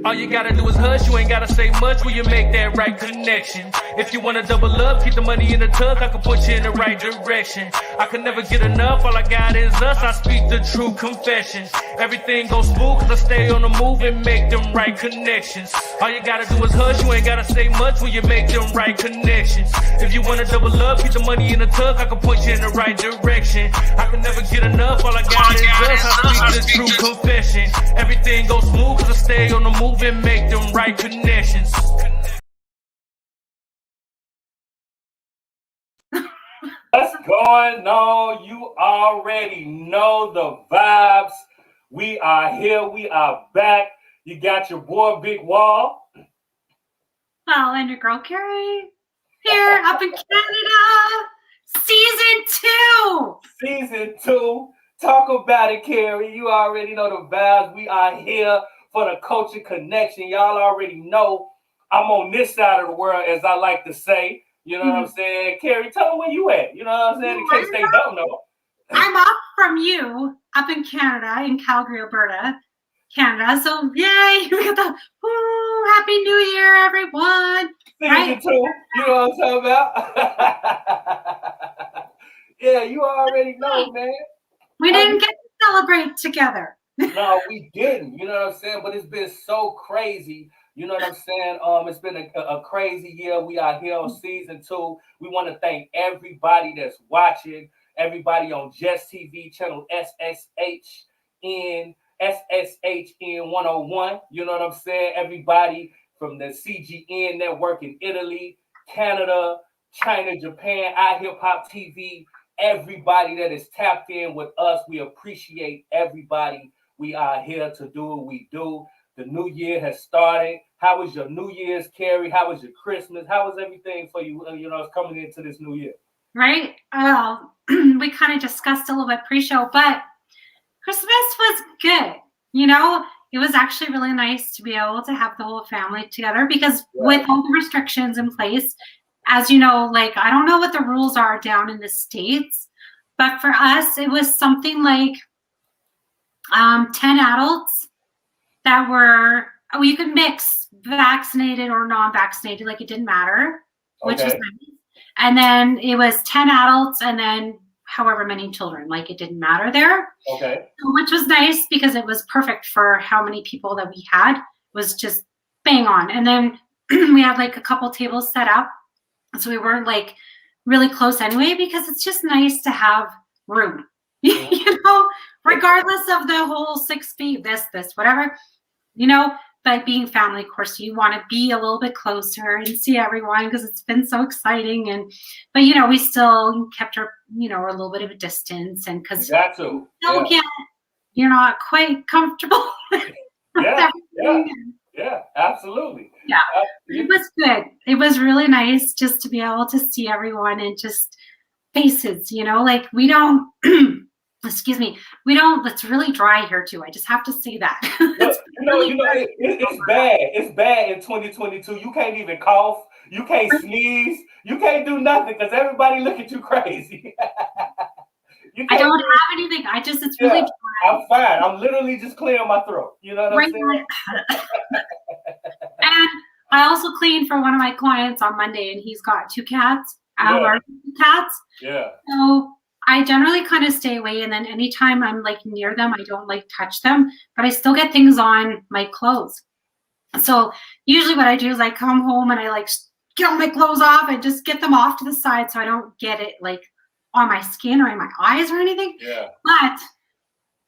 All you gotta do is hush, you ain't gotta say much when you make that right connection. If you wanna double up, keep the money in the tuck, I can put you in the right direction. I can never get enough, all I got is us, I speak the true confessions. Everything goes smooth cause I stay on the move and make them right connections. All you gotta do is hush, you ain't gotta say much when you make them right connections. If you wanna double up, keep the money in the tuck, I can put you in the right direction. I can never get enough, all I got is us, I speak the true confession. Everything goes smooth cause I stay on the move and make them right connections. What's going on? You already know the vibes. We are here. We are back. You got your boy Bigg Wall. Well, and your girl Cari here up in Canada. Season 2. Season 2. Talk about it, Cari. You already know the vibes. We are here for the culture connection. Y'all already know I'm on this side of the world, as I like to say. You know what I'm saying? Cari, tell them where you at. You know what I'm saying? In case they don't know. I'm up from you up in Canada, in Calgary, Alberta, Canada. So, yay, we got the Happy New Year, everyone. Season 2. You know what I'm talking about? Yeah, you already know, man. We didn't get to celebrate together. No, we didn't. You know what I'm saying? But it's been so crazy. You know what I'm saying? It's been a crazy year. We are here on season 2. We want to thank everybody that's watching, everybody on Jess TV channel SSHN 101. You know what I'm saying? Everybody from the CGN network in Italy, Canada, China, Japan, iHip-Hop TV, everybody that is tapped in with us. We appreciate everybody. We are here to do what we do. The new year has started. How was your New Year's, Cari? How was your Christmas? How was everything for you? You know, it's coming into this new year. Right? Well, we kind of discussed a little bit pre-show, but Christmas was good. You know, it was actually really nice to be able to have the whole family together because with all the restrictions in place, as you know, like, I don't know what the rules are down in the States, but for us, it was something like 10 adults that were, you could mix vaccinated or non-vaccinated, like it didn't matter, which was nice. And then it was 10 adults and then however many children, like it didn't matter there. Okay. Which was nice because it was perfect for how many people that we had. It was just bang on. And then we had like a couple tables set up. So we weren't like really close anyway, because it's just nice to have room, you know, regardless of the whole 6 feet, this, whatever, you know, but being family, of course, you want to be a little bit closer and see everyone because it's been so exciting. But, you know, we still kept our, you know, a little bit of a distance and because you're not quite comfortable. Yeah, absolutely. Yeah, it was good. It was really nice just to be able to see everyone and just faces, you know, like we don't, excuse me, we don't, it's really dry here too. I just have to say that. It's bad. It's bad in 2022. You can't even cough. You can't sneeze. You can't do nothing because everybody look at you crazy. I don't have anything. It's really dry. I'm fine. I'm literally just clearing my throat. You know what I'm saying? And I also cleaned for one of my clients on Monday, and he's got 2 cats, large cats. Yeah. So I generally kind of stay away, and then anytime I'm like near them, I don't like touch them, but I still get things on my clothes. So usually what I do is I come home and I like get all my clothes off and just get them off to the side so I don't get it like on my skin or in my eyes or anything. Yeah. But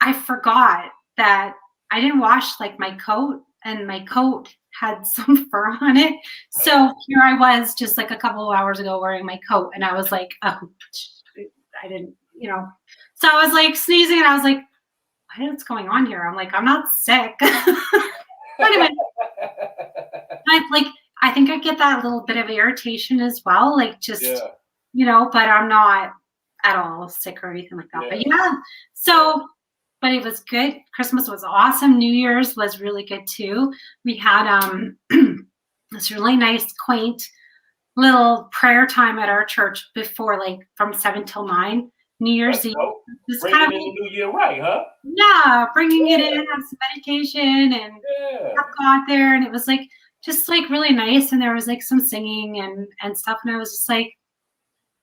I forgot that I didn't wash like my coat, and my coat had some fur on it. So here I was just like a couple of hours ago wearing my coat, and I was like, oh, I didn't, you know. So I was like sneezing, and I was like, what's going on here? I'm like, I'm not sick. Anyway, I think I get that little bit of irritation as well, like just, you know, but I'm not at all sick or anything like that. But so, but it was good. Christmas was awesome. New Year's was really good too. We had this really nice, quaint little prayer time at our church before, like from 7 till 9. New Year's That's Eve. dope. Just Bringing kind in of, the new year right, huh? yeah, bringing it Yeah. in, have some meditation, and Yeah. have God there, and it was like just like really nice, and there was like some singing and stuff, and I was just like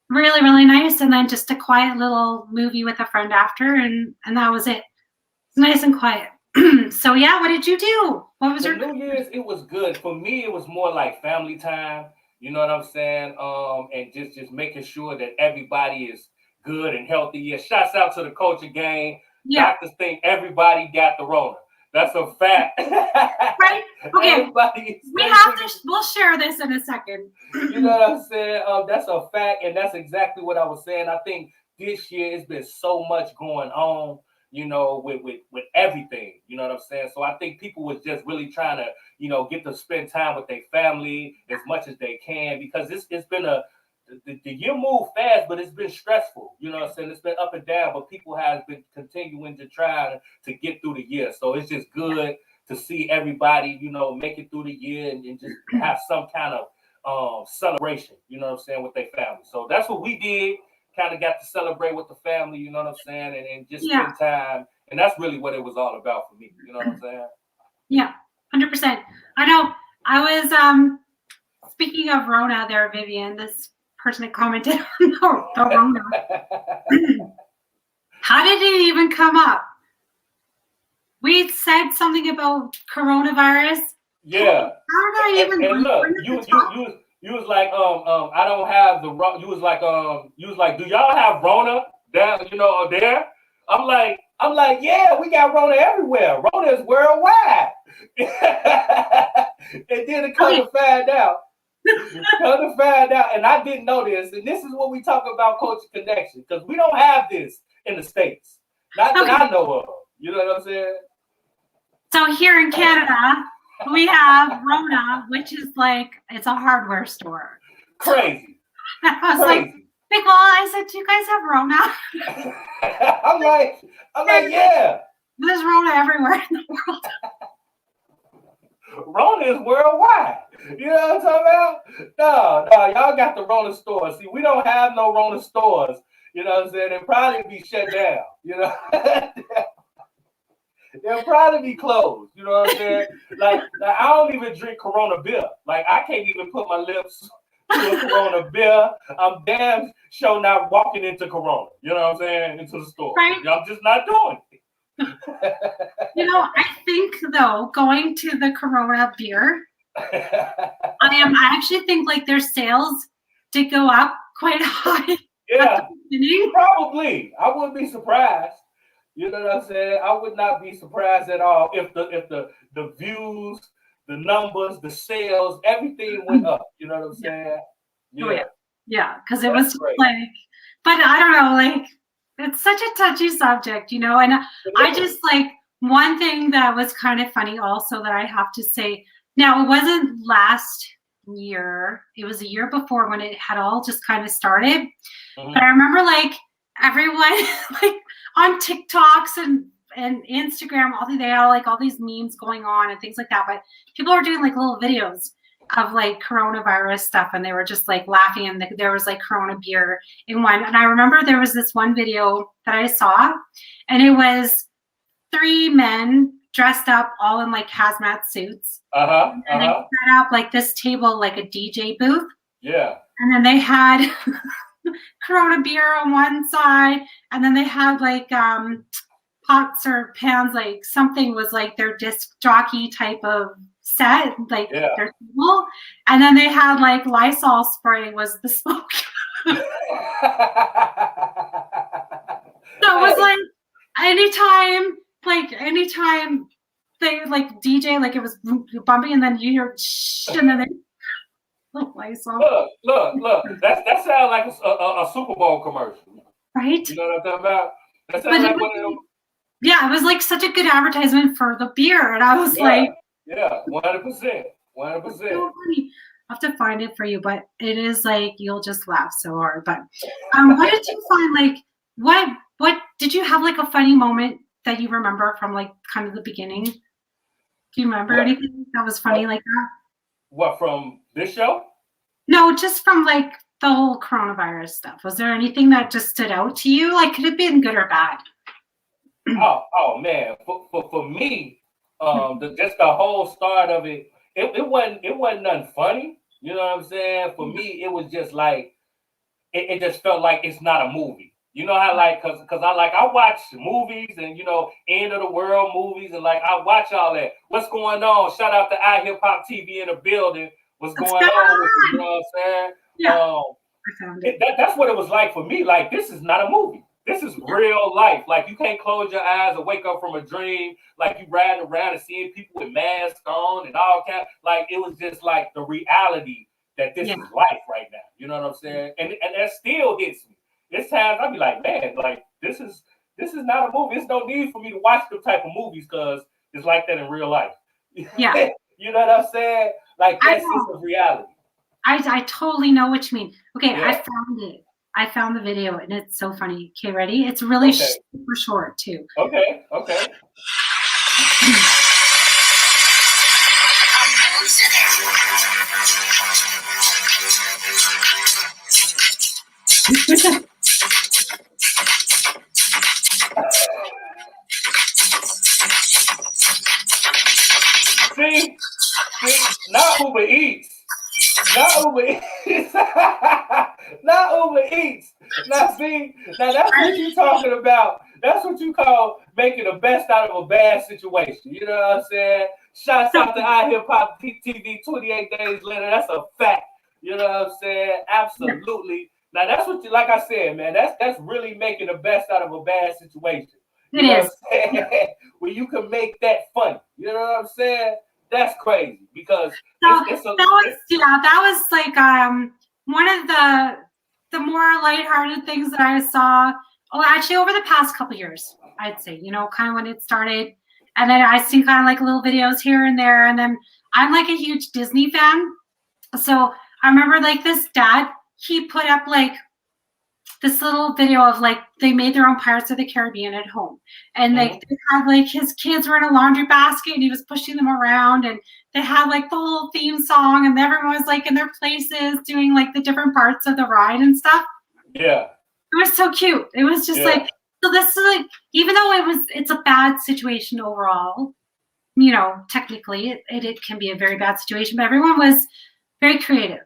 really, really nice, and then just a quiet little movie with a friend after, and that was it. It's nice and quiet. So yeah, what did you do? What was The your New Year's, it was good. For me, it was more like family time. You know what I'm saying? And just making sure that everybody is good and healthy. Yeah, shouts out to the culture gang. yeah? Doctors think everybody got the Rona. That's a fact. Right? Okay. Everybody We have to. We'll share this in a second. You know what I'm saying? That's a fact, and that's exactly what I was saying. I think this year it's been so much going on, you know, with everything. You know what I'm saying? So I think people was just really trying to, you know, get to spend time with their family as much as they can, because it's been the year moved fast, but it's been stressful. You know what I'm saying? It's been up and down, but people have been continuing to try to get through the year. So it's just good to see everybody, you know, make it through the year and just have some kind of celebration, you know what I'm saying, with their family. So that's what we did. Kind of got to celebrate with the family, you know what I'm saying, and just spend time. And that's really what it was all about for me. You know what I'm saying? Yeah, 100%. I know. I was speaking of Rona there, Vivian. This person had commented on the Rona. How did it even come up? We said something about coronavirus. Yeah. How did I even? And look, you was like, I don't have the. You was like, do y'all have Rona down, you know, there? I'm like, yeah, we got Rona everywhere. Rona is worldwide. And then to come to find out, and I didn't know this, and this is what we talk about culture connection, because we don't have this in the States. Not that I know of. You know what I'm saying? So here in Canada, we have Rona, which is like, it's a hardware store. Crazy. I was like, well, I said, do you guys have Rona? I'm like, yeah. There's Rona everywhere in the world. Rona is worldwide. You know what I'm talking about? No, y'all got the Rona stores. See, we don't have no Rona stores. You know what I'm saying? They'll probably be shut down. You know? They'll probably be closed. You know what I'm saying? Like, I don't even drink Corona beer. Like, I can't even put my lips to a Corona beer. I'm damn sure not walking into Corona. You know what I'm saying? Into the store. Right. I'm just not doing it. You know, I think though, going to the Corona beer, I actually think like their sales did go up quite high. Yeah, probably. I wouldn't be surprised. You know what I'm saying? I would not be surprised at all if the views, the numbers, the sales, everything went up. You know what I'm saying? Yeah. Yeah, because it was like, but I don't know, like it's such a touchy subject, you know, and I just like one thing that was kind of funny also that I have to say. Now, it wasn't last year, it was a year before when it had all just kind of started. Mm-hmm. But I remember like everyone like on TikToks and Instagram, they had like all these memes going on and things like that. But people were doing like little videos of like coronavirus stuff, and they were just like laughing, and there was like Corona beer in one. And I remember there was this one video that I saw, and it was 3 men dressed up all in like hazmat suits. And they set up like this table, like a DJ booth. Yeah. And then they had Corona beer on one side, and then they had like pots or pans, like something was like their disc jockey type of set, like their table. And then they had like Lysol spray was the smoke. So it was like anytime they like DJ, like it was bumping, and then you hear shh, and then they Lysol. Look. That sounds like a Super Bowl commercial. Right? You know what I'm talking about? That sounds like one of them. Yeah, it was like such a good advertisement for the beer, and I was like, yeah, 100%. 100%. So funny. I have to find it for you, but it is like you'll just laugh so hard. But what did you find? Like, what did you have like a funny moment that you remember from like kind of the beginning? Do you remember anything that was funny like that? What, from this show? No, just from like the whole coronavirus stuff? Was there anything that just stood out to you? Like, could it have been good or bad? Oh man, for me, just the whole start of it wasn't nothing funny. You know what I'm saying? For me, it was just like it just felt like it's not a movie. You know how like cause I watch movies and end of the world movies and like I watch all that. What's going on? Shout out to iHipHop TV in the building. What's going on with you? You know what I'm saying? Yeah. That's what it was like for me. Like this is not a movie. This is real life. Like you can't close your eyes and wake up from a dream. Like you riding around and seeing people with masks on and all kind. Like it was just like the reality that this is life right now. You know what I'm saying? And that still hits me. There's times I'll be like, man, like this is not a movie. There's no need for me to watch them type of movies because it's like that in real life. Yeah. You know what I'm saying? Like that's just a reality. I totally know what you mean. Okay, Yeah. I found it. I found the video and it's so funny. Okay, ready? It's really super short too. Okay. See, not Uber Eats. Not Uber Eats. Not Uber Eats. Now see, now that's what you're talking about. That's what you call making the best out of a bad situation. You know what I'm saying? Shouts out to iHipHop TV 28 days later. That's a fact. You know what I'm saying? Absolutely. Now that's what you, like I said, man, that's really making the best out of a bad situation. You know what I'm saying? Where you can make that funny. You know what I'm saying? That's crazy because that was like one of the more lighthearted things that I saw. Oh, actually, over the past couple years, I'd say, kind of when it started, and then I seen kind of like little videos here and there, and then I'm like a huge Disney fan, so I remember like this dad, he put up like this little video of like they made their own Pirates of the Caribbean at home, and like they had like his kids were in a laundry basket and he was pushing them around, and they had like the whole theme song and everyone was like in their places doing like the different parts of the ride and stuff. Yeah, it was so cute. It was just like, so this is like, even though it's a bad situation overall, technically it can be a very bad situation, but everyone was very creative.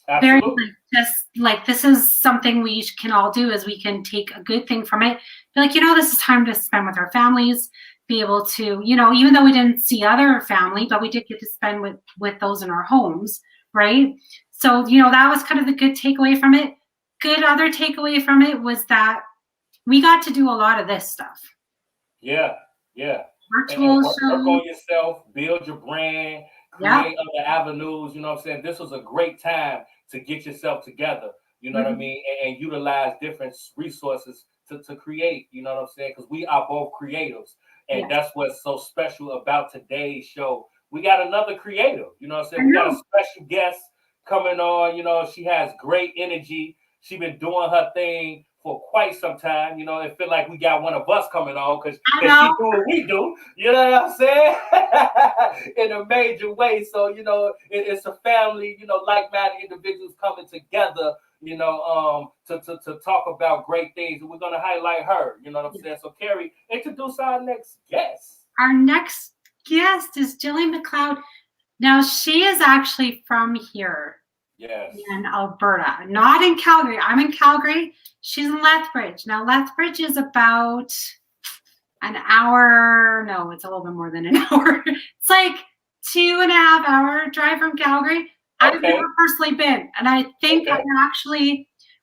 Absolutely. Very just like, this is something we can all do, is we can take a good thing from it. Be like, this is time to spend with our families, be able to, even though we didn't see other family, but we did get to spend with those in our homes, right? So, that was kind of the good takeaway from it. Good other takeaway from it was that we got to do a lot of this stuff. Yeah. Virtual shows. Work on yourself, build your brand, create other avenues. You know what I'm saying? This was a great time to get yourself together. You know what I mean? And utilize different resources to create. You know what I'm saying? Because we are both creatives. And that's what's so special about today's show. We got another creator. You know what I'm saying? We got a special guest coming on. She has great energy. She's been doing her thing for quite some time. It feel like we got one of us coming on because she do what we do. You know what I'm saying? In a major way. So, it's a family, like-minded individuals coming together, to talk about great things. And we're going to highlight her. You know what I'm saying? So, Cari, introduce our next guest. Our next guest is Jillian Mcleod. Now, she is actually from here. Yes. In Alberta, not in Calgary. I'm in Calgary. She's in Lethbridge. Now, Lethbridge is about an hour. No, it's a little bit more than an hour. It's like 2.5 hour drive from Calgary. I've never personally been. And I think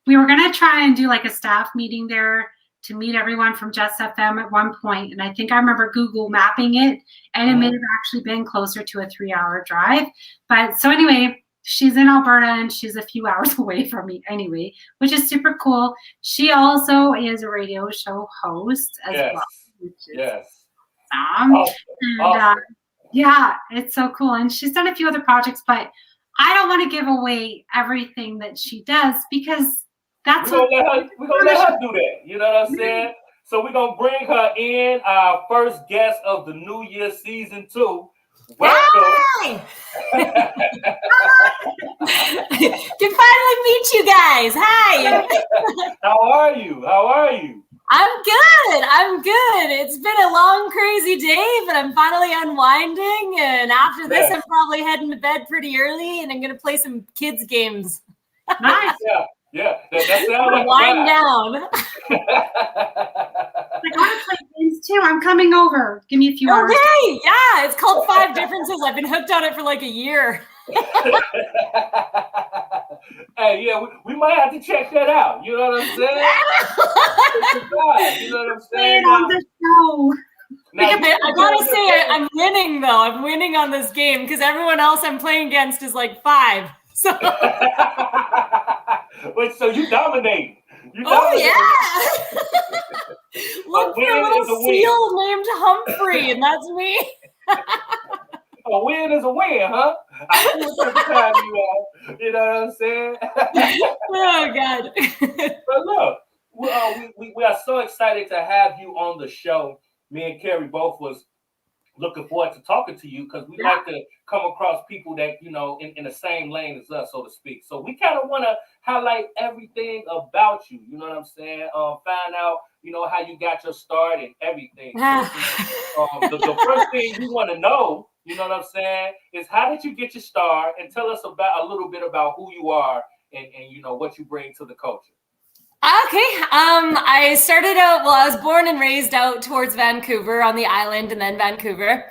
we were going to try and do like a staff meeting there to meet everyone from Jess FM at one point. And I think I remember Google mapping it, and it may have actually been closer to a 3-hour drive. But so anyway, she's in Alberta and she's a few hours away from me anyway, which is super cool. She also is a radio show host as well. Yes. And it's so cool. And she's done a few other projects, but I don't want to give away everything that she does because that's we're gonna let her do that. You know what I'm saying? So we're gonna bring her in, our first guest of the New Year season 2. Welcome. Hi! Can finally meet you guys. Hi. How are you? How are you? I'm good. It's been a long, crazy day, but I'm finally unwinding. And after this, I'm probably heading to bed pretty early, and I'm going to play some kids' games. Nice. Yeah. That sounds like wind down. I gotta play games too. I'm coming over. Give me a few hours. Okay, yeah, it's called Five Differences. I've been hooked on it for like a year. Hey, yeah, we might have to check that out. You know what I'm saying? You know what I'm saying? On the show. I gotta say, I'm winning though. I'm winning on this game because everyone else I'm playing against is like 5. So. Wait, so you dominate? Yeah. Look for a little seal named Humphrey, and that's me. A win is a win, huh? I see what type of time you are. You know what I'm saying? Oh, God. But look, we are so excited to have you on the show. Me and Cari both was looking forward to talking to you because we like to come across people that, you know, in the same lane as us, so to speak. So we kind of want to highlight everything about you. You know what I'm saying? Find out, you know, how you got your start and everything. The first thing we want to know, you know what I'm saying, is how did you get your start? And tell us about a little bit about who you are and you know, what you bring to the culture. Okay. I started out, I was born and raised out towards Vancouver on the island and then Vancouver.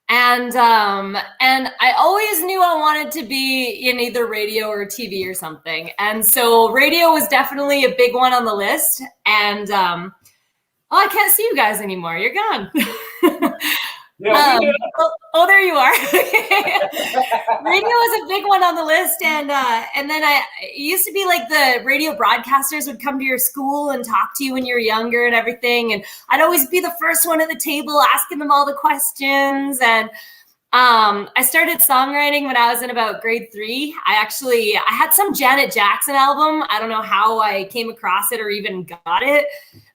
And I always knew I wanted to be in either radio or TV or something. And so radio was definitely a big one on the list. And, I can't see you guys anymore. You're gone. Yeah, there you are. Radio was a big one on the list, and then it used to be like the radio broadcasters would come to your school and talk to you when you were younger and everything, and I'd always be the first one at the table asking them all the questions. And I started songwriting when I was in about grade 3. I had some Janet Jackson album. I don't know how I came across it or even got it,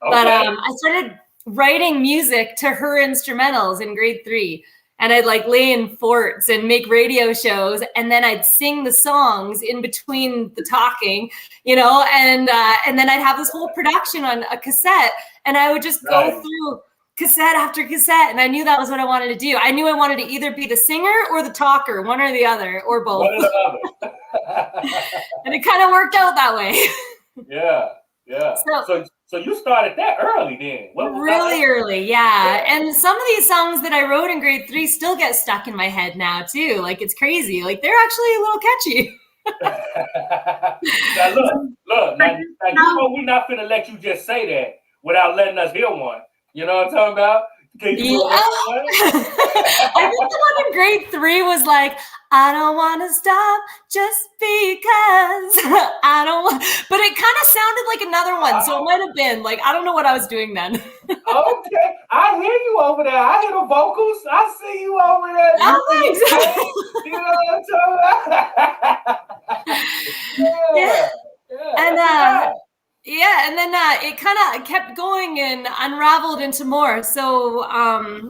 but I started writing music to her instrumentals in grade 3, and I'd like lay in forts and make radio shows, and then I'd sing the songs in between the talking, you know, and then I'd have this whole production on a cassette, and I would just go through cassette after cassette, and I knew that was what I wanted to do. I knew I wanted to either be the singer or the talker, one or the other, or both. One or the other. And it kind of worked out that way. Yeah. So you started that early then? Really early, yeah. And some of these songs that I wrote in grade 3 still get stuck in my head now too. Like, it's crazy. Like, they're actually a little catchy. Now look. Now you know we're not finna let you just say that without letting us hear one. You know what I'm talking about? Can you I think the one in grade 3 was like, I don't want to stop just because I don't want, but it kind of sounded like another one. So it might have been like, I don't know what I was doing then. Okay. I hear you over there. I hear the vocals. I see you over there. Oh, thanks. You know what I'm talking about? And then it kind of kept going and unraveled into more. So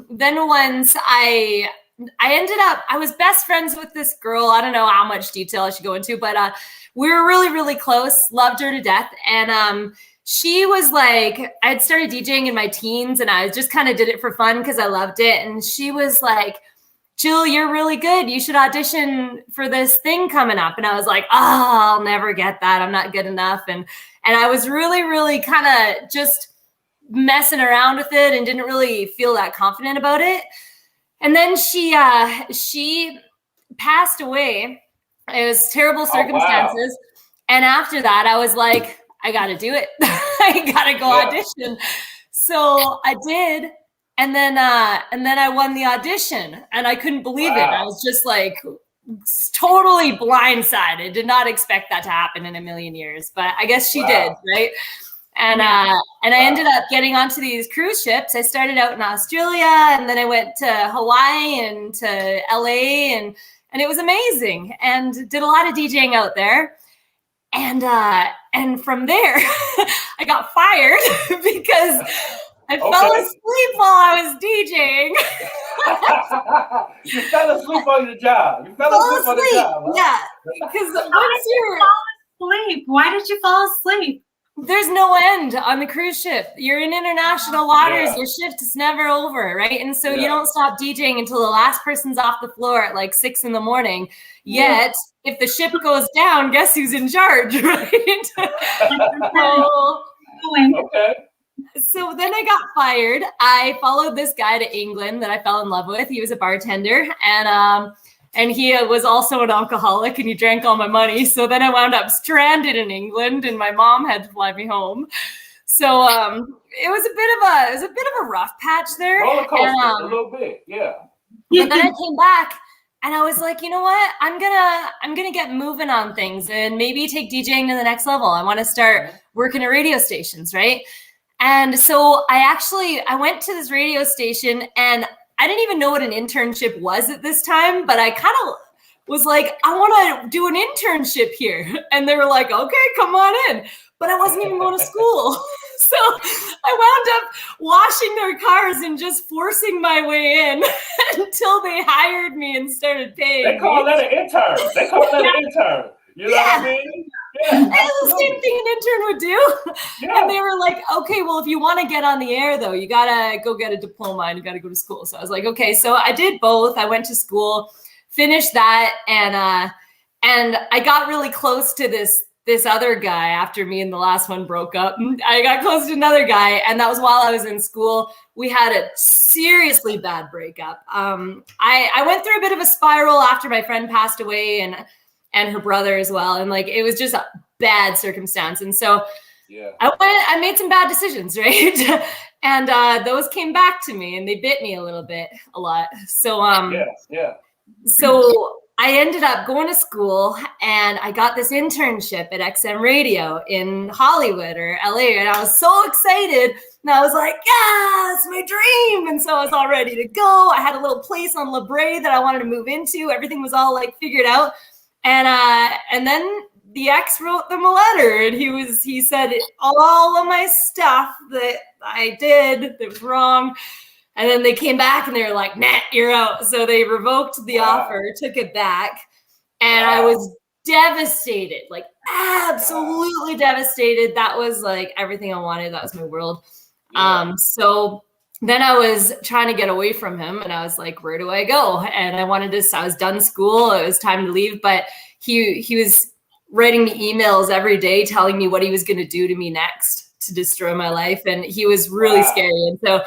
then once I ended up, I was best friends with this girl. I don't know how much detail I should go into, but we were really, really close, loved her to death. And she was like, I had started DJing in my teens, and I just kind of did it for fun because I loved it. And she was like, Jill, you're really good. You should audition for this thing coming up. And I was like, I'll never get that. I'm not good enough. And I was really, really kind of just messing around with it and didn't really feel that confident about it. And then she passed away. It was terrible circumstances. Wow. And after that, I was like, I got to do it. I got to go audition. So I did. And then I won the audition, and I couldn't believe it. I was just like totally blindsided. Did not expect that to happen in a million years, but I guess she did, right? And I ended up getting onto these cruise ships. I started out in Australia, and then I went to Hawaii and to LA, and it was amazing. And did a lot of DJing out there. And from there, I got fired because I fell asleep while I was DJing. You fell asleep asleep on the job. You fell asleep on the job. Huh? Yeah, because once you're asleep, why did you fall asleep? There's no end on the cruise ship. You're in international waters. Your shift is never over, right? And so you don't stop DJing until the last person's off the floor at like 6 a.m. Yet, if the ship goes down, guess who's in charge, right? So then I got fired. I followed this guy to England that I fell in love with. He was a bartender, and he was also an alcoholic, and he drank all my money. So then I wound up stranded in England, and my mom had to fly me home. So it was a bit of a rough patch there. Roller coaster, a little bit, yeah. But then I came back, and I was like, you know what? I'm gonna get moving on things, and maybe take DJing to the next level. I want to start working at radio stations, right? And so I went to this radio station, and I didn't even know what an internship was at this time, but I kind of was like, I want to do an internship here. And they were like, okay, come on in. But I wasn't even going to school. So I wound up washing their cars and just forcing my way in until they hired me and started paying. They call that an intern. You know what I mean? Yeah, it's the same thing an intern would do. Yeah. And they were like, okay, well, if you want to get on the air, though, you got to go get a diploma and you got to go to school. So I was like, okay. So I did both. I went to school, finished that, and I got really close to this other guy after me and the last one broke up. I got close to another guy, and that was while I was in school. We had a seriously bad breakup. I went through a bit of a spiral after my friend passed away, and her brother as well. And like, it was just a bad circumstance. And so I made some bad decisions, right? And those came back to me, and they bit me a lot. So, so I ended up going to school, and I got this internship at XM Radio in Hollywood or LA. And I was so excited. And I was like, yeah, it's my dream. And so I was all ready to go. I had a little place on La Brea that I wanted to move into. Everything was all like figured out. And then the ex wrote them a letter, and he said all of my stuff that I did that was wrong. And then they came back and they were like, nah, you're out. So they revoked the offer, took it back. And I was devastated, like absolutely devastated. That was like everything I wanted. That was my world. So then I was trying to get away from him, and I was like, where do I go? And I was done school. It was time to leave, but he was writing me emails every day telling me what he was going to do to me next to destroy my life. And he was really scary. And so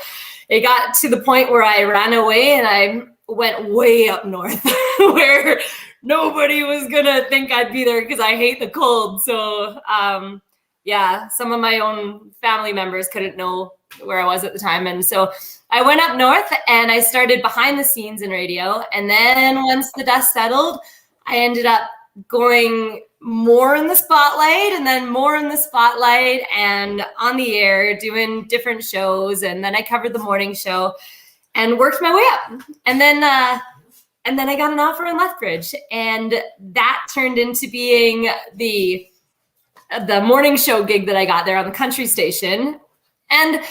it got to the point where I ran away, and I went way up north where nobody was going to think I'd be there because I hate the cold. So some of my own family members couldn't know where I was at the time. And so I went up north, and I started behind the scenes in radio. And then once the dust settled, I ended up going more in the spotlight, and then more in the spotlight, and on the air doing different shows. And then I covered the morning show and worked my way up. And then I got an offer in Lethbridge, and that turned into being the morning show gig that I got there on the country station. And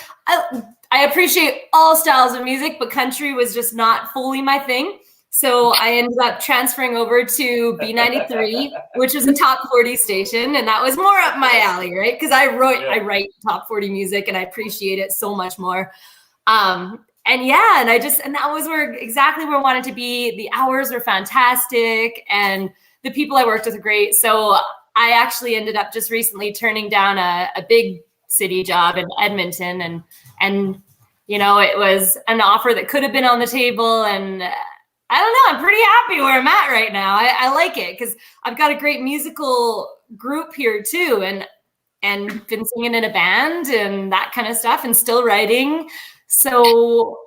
I appreciate all styles of music, but country was just not fully my thing. So I ended up transferring over to B93, which is a top 40 station. And that was more up my alley, right? Because I write top 40 music, and I appreciate it so much more. And that was exactly where I wanted to be. The hours were fantastic, and the people I worked with were great. So I actually ended up just recently turning down a big city job in Edmonton, and it was an offer that could have been on the table. And I don't know, I'm pretty happy where I'm at right now. I like it because I've got a great musical group here too, and been singing in a band and that kind of stuff, and still writing. So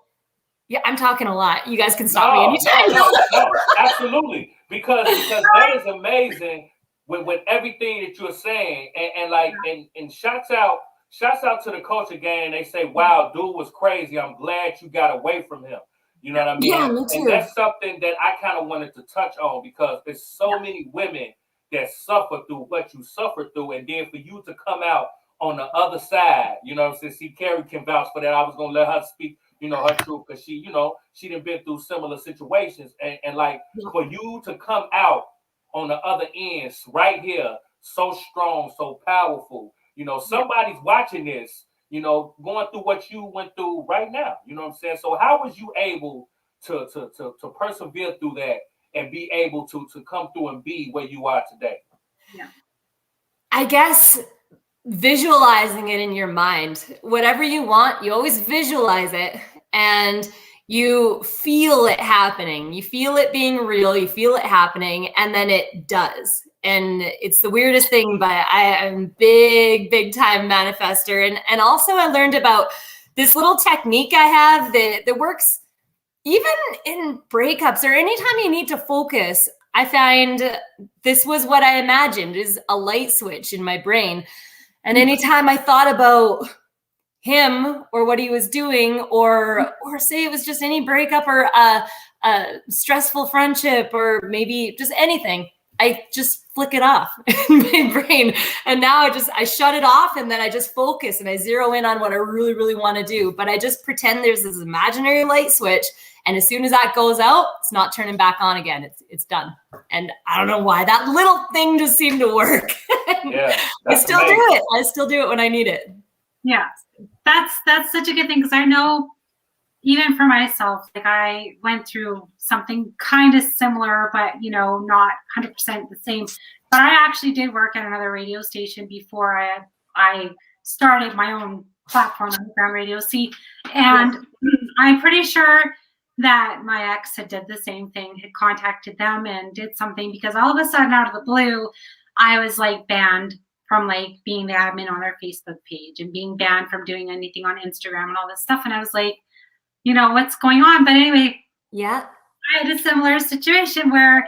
yeah, I'm talking a lot. You guys can stop me anytime. No, absolutely, because that is amazing with everything that you're saying, and shouts out to the culture gang. They say, wow, dude was crazy. I'm glad you got away from him. You know what I mean? Yeah, me too. And that's something that I kind of wanted to touch on, because there's so many women that suffer through what you suffered through, and then for you to come out on the other side, you know what I'm saying? See, Cari can vouch for that. I was going to let her speak, her truth, because she, she done been through similar situations. And like, for you to come out on the other end right here, so strong, so powerful, somebody's watching this, going through what you went through right now. You know what I'm saying? So how was you able to persevere through that and be able to come through and be where you are today? Yeah. I guess visualizing it in your mind, whatever you want, you always visualize it and you feel it happening. You feel it being real. You feel it happening, and then it does. And it's the weirdest thing, but I am big time manifester. And also I learned about this little technique I have that works even in breakups or anytime you need to focus. I find this was what I imagined is a light switch in my brain. And anytime I thought about him or what he was doing, or say it was just any breakup or a stressful friendship or maybe just anything, I just flick it off in my brain. And now I shut it off, and then I just focus and I zero in on what I really, really want to do. But I just pretend there's this imaginary light switch. And as soon as that goes out, it's not turning back on again. It's done. And I don't know why that little thing just seemed to work. Yeah, I still do it. I still do it when I need it. Yeah, that's such a good thing, because I know even for myself, like I went through something kind of similar, but not 100% the same. But I actually did work at another radio station before I started my own platform, Underground Radio C, and I'm pretty sure that my ex had did the same thing, had contacted them and did something, because all of a sudden out of the blue, I was like banned from like being the admin on their Facebook page and being banned from doing anything on Instagram and all this stuff. And I was like, what's going on? But anyway, yeah, I had a similar situation where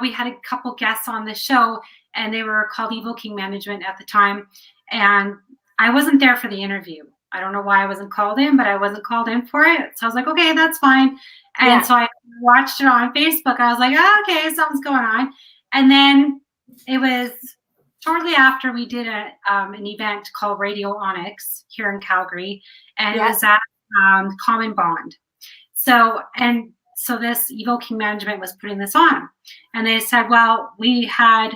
we had a couple guests on the show, and they were called Evoking Management at the time. And I wasn't there for the interview. I don't know why I wasn't called in, but I wasn't called in for it. So I was like, okay, that's fine. And so I watched it on Facebook. I was like, oh, okay, something's going on. And then it was shortly after we did an event called Radio Onyx here in Calgary. And it was at Common Bond. So this Evoking Management was putting this on. And they said, well, we had,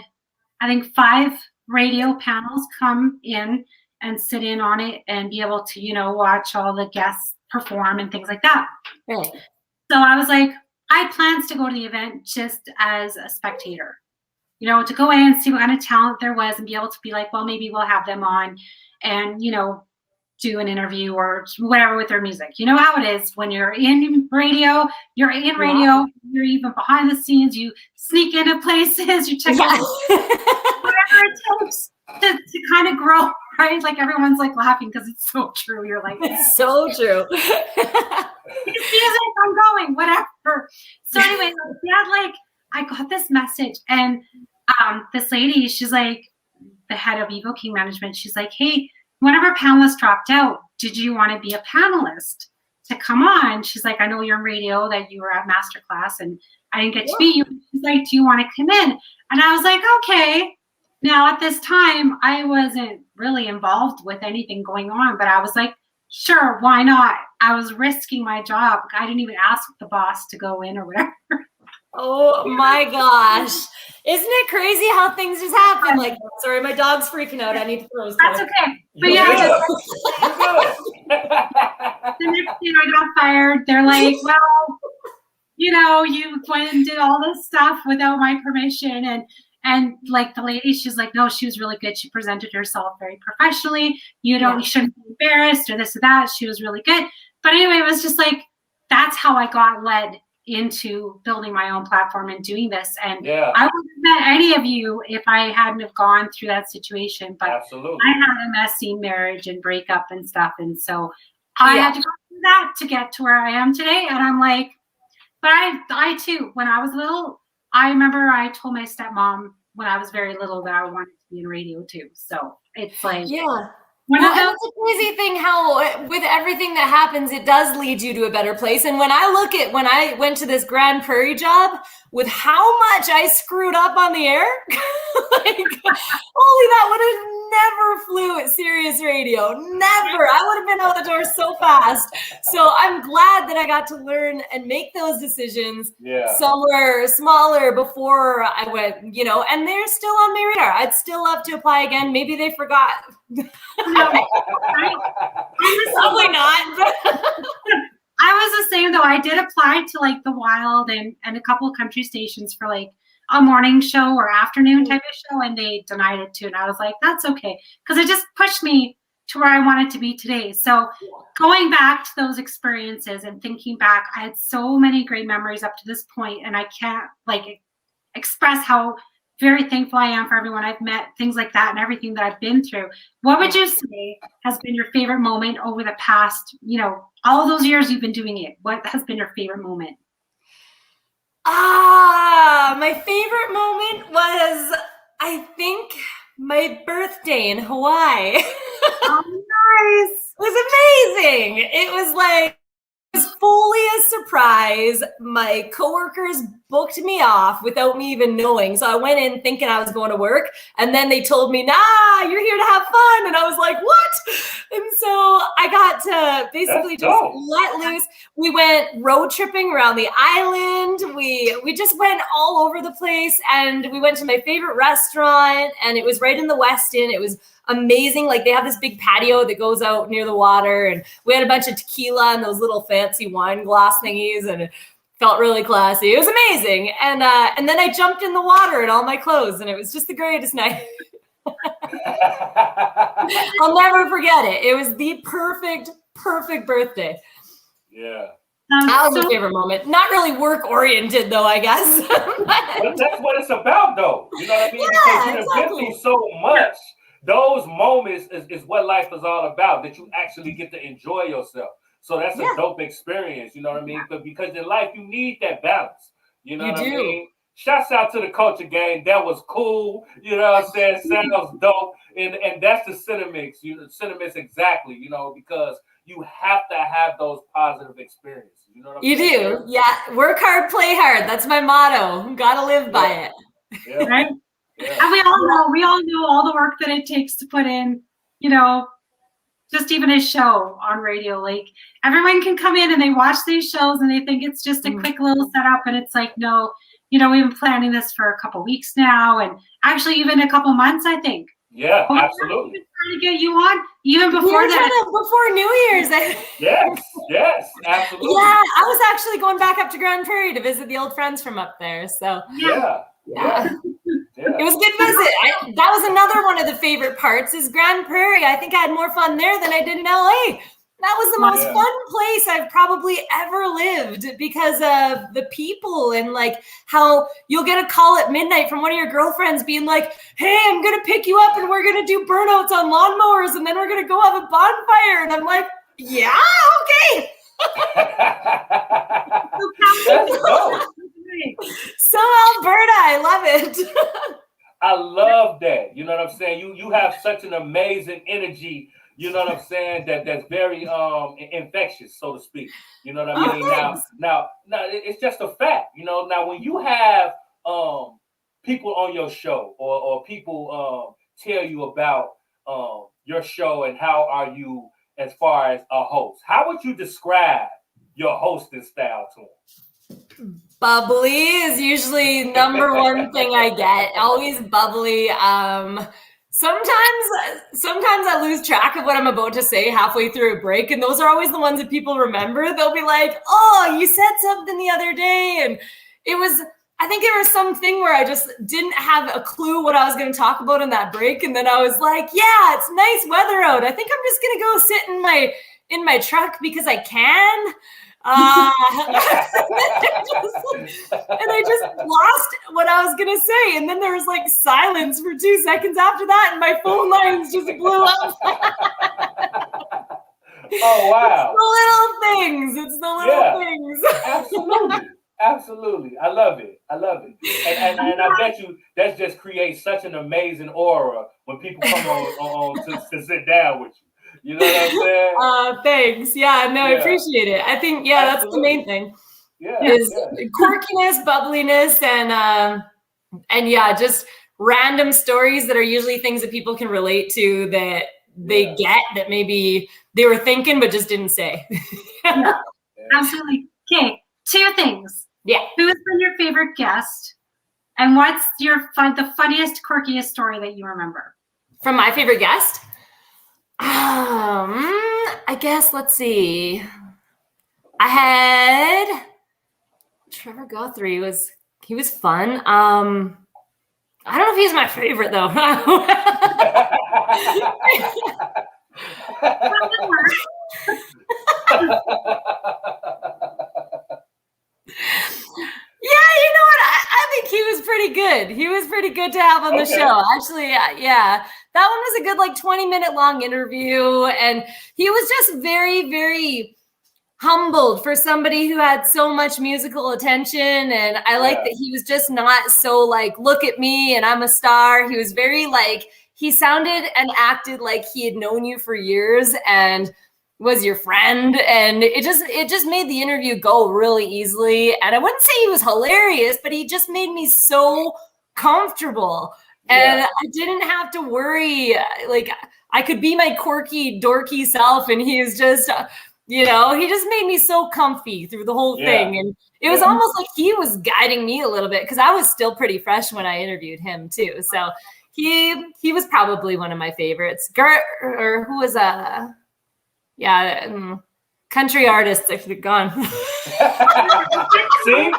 I think, 5 radio panels come in and sit in on it and be able to, watch all the guests perform and things like that. Right. So I was like, I had plans to go to the event just as a spectator, to go in and see what kind of talent there was and be able to be like, well, maybe we'll have them on and, do an interview or whatever with their music. You know how it is when you're in radio, you're even behind the scenes, you sneak into places, you check out whatever it takes to kind of grow, right? Like everyone's like laughing because it's so true. You're like, it's so true. Music, I'm going, whatever. So anyway, I got this message, and this lady, she's like the head of Evoking Management. She's like, hey, one of our panelists dropped out. Did you want to be a panelist to come on? She's like, I know you're in radio, that you were at Masterclass, and I didn't get to meet you. She's like, do you want to come in? And I was like, okay. Now, at this time, I wasn't really involved with anything going on, but I was like, sure, why not? I was risking my job. I didn't even ask the boss to go in or whatever. Oh my gosh. Isn't it crazy how things just happen? Like, sorry, my dog's freaking out. I need to throw his That's toy. okay. But the next day I got fired. They're like, well, you went and did all this stuff without my permission. And like the lady, she's like, no, she was really good. She presented herself very professionally. You shouldn't be embarrassed or this or that. She was really good. But anyway, it was just like, that's how I got led into building my own platform and doing this. And I wouldn't have met any of you if I hadn't have gone through that situation. But absolutely, I had a messy marriage and breakup and stuff. And so I had to go through that to get to where I am today. And I'm like, but I too, when I was little, I remember I told my stepmom when I was very little that I wanted to be in radio too. So it's like, It's a crazy thing how with everything that happens, it does lead you to a better place. And when I went to this Grand Prairie job, with how much I screwed up on the air. Like, holy, that would have never flew at Sirius Radio. Never. I would have been out the door so fast. So I'm glad that I got to learn and make those decisions somewhere smaller before I went, you know, and they're still on my radar. I'd still love to apply again. Maybe they forgot. Probably not. I was the same though. I did apply to like the Wild and a couple of country stations for like a morning show or afternoon type of show, and they denied it too. And I was like, that's okay, because it just pushed me to where I wanted to be today. So going back to those experiences and thinking back, I had so many great memories up to this point, and I can't like express how very thankful I am for everyone I've met, things like that, and everything that I've been through. What would you say has been your favorite moment over the past, you know, all those years you've been doing it? What has been your favorite moment? My favorite moment was, I think, my birthday in Hawaii. Oh, nice. It was amazing. It was like, it was fully a surprise. My coworkers booked me off without me even knowing. So I went in thinking I was going to work, and then they told me, nah, you're here to have fun. And I was like, what? And so I got to basically just let loose. We went road tripping around the island. We just went all over the place, and we went to my favorite restaurant, and it was right in the Westin. It was amazing. Like, they have this big patio that goes out near the water, and we had a bunch of tequila and those little fancy wine glass thingies, and it felt really classy. It was amazing. And then I jumped in the water in all my clothes, and it was just the greatest night. I'll never forget it. It was the perfect birthday. Yeah. That was my favorite moment. Not really work oriented though, I guess. But that's what it's about though. You know what I mean? Yeah, because you've been through so much. Those moments is what life is all about, that you actually get to enjoy yourself. So that's a dope experience, you know what I mean? Because in life, you need that balance. You know what I mean? Shouts out to the culture gang. That was cool. You know what I'm saying? Sounds dope. And that's the sentiments. Sentiments exactly, you know, because you have to have those positive experiences. You know what I'm saying? You do. Yeah. Work hard, play hard. That's my motto. Gotta live by it. Yeah. Right? Yeah. And we all know all the work that it takes to put in, you know, just even a show on radio. Like, everyone can come in and they watch these shows and they think it's just a quick little setup, and it's like, no, you know, we've been planning this for a couple weeks now, and actually even a couple months, I think. Yeah, absolutely. Trying to get you on even before that. Before New Year's. Yes, absolutely. Yeah, I was actually going back up to Grand Prairie to visit the old friends from up there. So Yeah. It was a good visit. That was another one of the favorite parts is Grand Prairie. I think I had more fun there than I did in LA. That was the most fun place I've probably ever lived because of the people and like how you'll get a call at midnight from one of your girlfriends being like, hey, I'm going to pick you up and we're going to do burnouts on lawnmowers and then we're going to go have a bonfire. And I'm like, yeah, okay. So Alberta, I love it. I love that. You know what I'm saying? You have such an amazing energy. You know what I'm saying? That's very infectious, so to speak. You know what I mean? Now, it's just a fact. You know, now when you have people on your show or people tell you about your show and how are you as far as a host, how would you describe your hosting style to them? Bubbly is usually number one thing I get. Always bubbly. Sometimes I lose track of what I'm about to say halfway through a break, and those are always the ones that people remember. They'll be like, "Oh, you said something the other day," and I think there was something where I just didn't have a clue what I was going to talk about in that break, and then I was like, "Yeah, it's nice weather out. I think I'm just going to go sit in my truck because I can." And I just lost what I was gonna say, and then there was like silence for 2 seconds after that, and my phone lines just blew up. Oh wow! It's the little things. Absolutely. I love it. And I bet you that just creates such an amazing aura when people come on to sit down with you. You know what I'm saying? Thanks. Yeah, no, I appreciate it. I think, that's the main thing. His quirkiness, bubbliness, and yeah, just random stories that are usually things that people can relate to that they get that maybe they were thinking but just didn't say. Absolutely. Okay, 2 things. Yeah. Who has been your favorite guest? And what's the funniest, quirkiest story that you remember? From my favorite guest? I guess, let's see. I had Trevor Guthrie. He was fun. I don't know if he's my favorite though. Yeah, you know what? I think he was pretty good. He was pretty good to have on the show. Actually, yeah. That one was a good 20-minute long interview. And he was just very, very humbled for somebody who had so much musical attention. And I like that he was just not so look at me and I'm a star. He was very he sounded and acted like he had known you for years and was your friend, and it just made the interview go really easily. And I wouldn't say he was hilarious, but he just made me so comfortable, and I didn't have to worry. I could be my quirky, dorky self, and he was just, he just made me so comfy through the whole thing, and it was almost like he was guiding me a little bit because I was still pretty fresh when I interviewed him too. So he was probably one of my favorites. Or who was country artists are gone. see,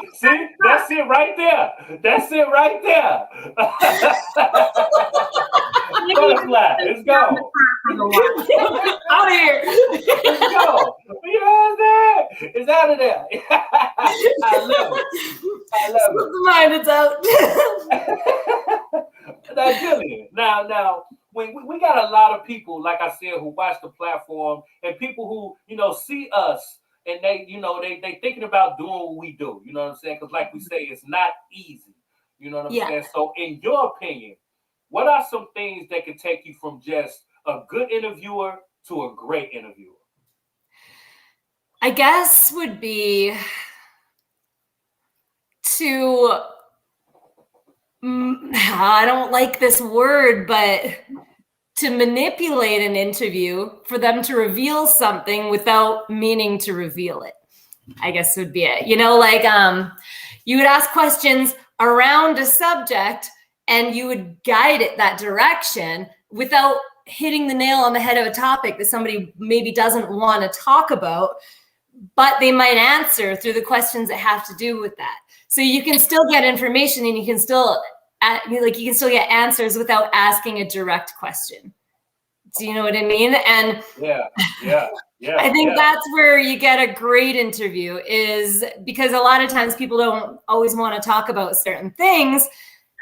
that's it right there. Butterfly, let's go. Out of here. Let's go. You know what I'm saying? It's out of there. I love it. The mind, it's out. Now, Gillian, now, when we got a lot of people, like I said, who watch the platform, and people who, see us, and they thinking about doing what we do. You know what I'm saying? Because like we say, it's not easy. You know what I'm saying? So in your opinion, what are some things that can take you from just a good interviewer to a great interviewer? I guess would be to, I don't like this word, but to manipulate an interview for them to reveal something without meaning to reveal it, I guess would be it. You would ask questions around a subject and you would guide it that direction without hitting the nail on the head of a topic that somebody maybe doesn't want to talk about, but they might answer through the questions that have to do with that. So you can still get information and you can still get answers without asking a direct question. Do you know what I mean? And yeah. I think that's where you get a great interview, is because a lot of times people don't always want to talk about certain things.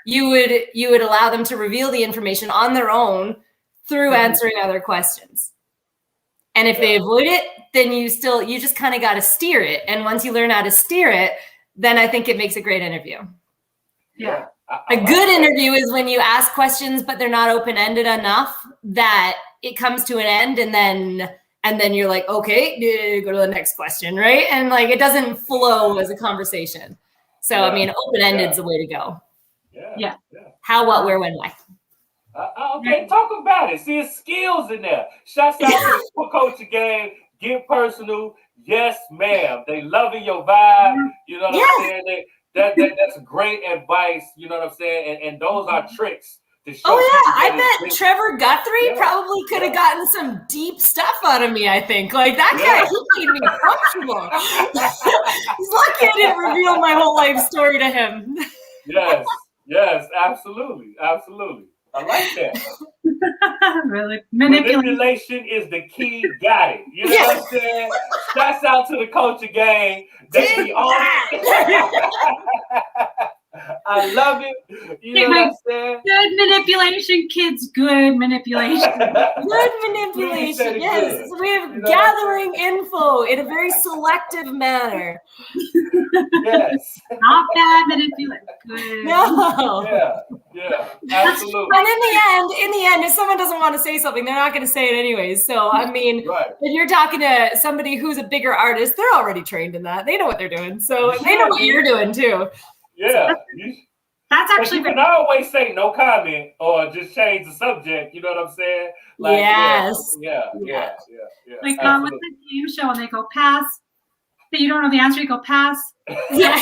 You would allow them to reveal the information on their own through answering other questions. And if they avoid it, then you just kind of got to steer it. And once you learn how to steer it, then I think it makes a great interview. Yeah. A good interview is when you ask questions, but they're not open-ended enough that it comes to an end, and then you're like, okay, go to the next question, right? And it doesn't flow as a conversation. So I mean, open-ended is the way to go. Yeah. How, what, where, when, why. Okay, talk about it. See, it's skills in there. Shouts out to the coaching game. Get personal. Yes, ma'am. They loving your vibe. You know what I'm saying? That's great advice. You know what I'm saying? And those are tricks to show. Oh yeah, I bet Trevor Guthrie probably could have gotten some deep stuff out of me. I think that guy, he made me comfortable. He's lucky I didn't reveal my whole life story to him. Yes, absolutely. I like that. Really? Manipulation is the key. Got it. You know what I'm saying? Shouts out to the coaching game. They be on it. I love it. You know what I'm saying? Good manipulation, kids. Good manipulation. Good manipulation. Yes, good. we're gathering info in a very selective manner. Yes. Not bad manipulation. Good. No. Yeah, absolutely. And in the end, if someone doesn't want to say something, they're not going to say it anyways. So, I mean, when you're talking to somebody who's a bigger artist, they're already trained in that. They know what they're doing. So they know what you're doing too. Yeah. That's actually. You can always say no comment or just change the subject. You know what I'm saying? Like, yes. Yeah. Like with the game show, and they go pass, but you don't know the answer. You go pass. Yeah.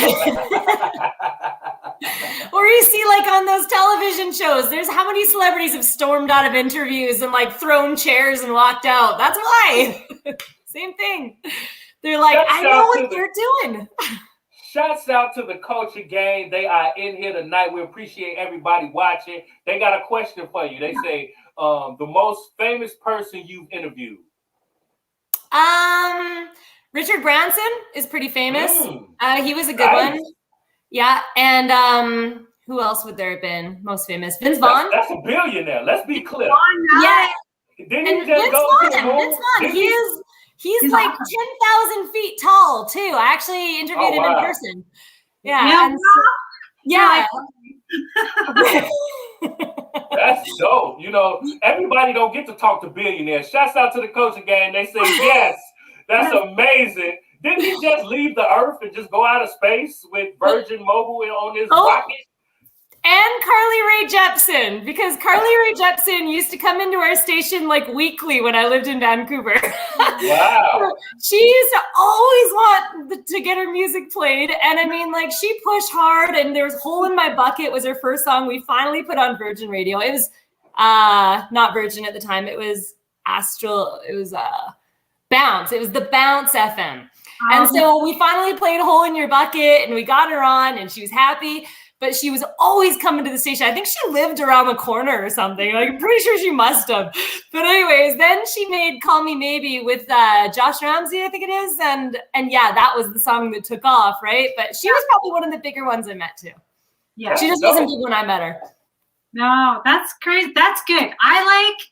Or you see like on those television shows, there's how many celebrities have stormed out of interviews and like thrown chairs and walked out. That's why. Same thing. They're like, I know what they're doing. Shouts out to the Culture Gang. They are in here tonight. We appreciate everybody watching. They got a question for you. They say, the most famous person you've interviewed. Richard Branson is pretty famous. He was a good one. Yeah, and who else would there have been most famous? Vince Vaughn. That's a billionaire. Let's be clear. Yeah. Didn't he just go to the moon? Vince Vaughn. He's like awesome. 10,000 feet tall too. I actually interviewed him in person. Yeah. Yeah. That's dope. You know, everybody don't get to talk to billionaires. Shouts out to the Culture Gang. They say yes. That's amazing. Didn't he just leave the Earth and just go out of space with Virgin Mobile on his rocket? And Carly Rae Jepsen, because Carly Rae Jepsen used to come into our station like weekly when I lived in Vancouver. Wow. She used to always want to get her music played. And I mean, like, she pushed hard, and there was Hole in My Bucket was her first song we finally put on Virgin Radio. It was not Virgin at the time. It was Astral. It was Bounce. It was the Bounce FM. And so we finally played Hole in Your Bucket, and we got her on, and she was happy. But she was always coming to the station. I think she lived around the corner or something. Like, I'm pretty sure she must have. But anyways, then she made Call Me Maybe with Josh Ramsey, I think it is. And yeah, that was the song that took off, right? But she was probably one of the bigger ones I met too. Yeah. She just wasn't big when I met her. No, that's crazy. That's good. I like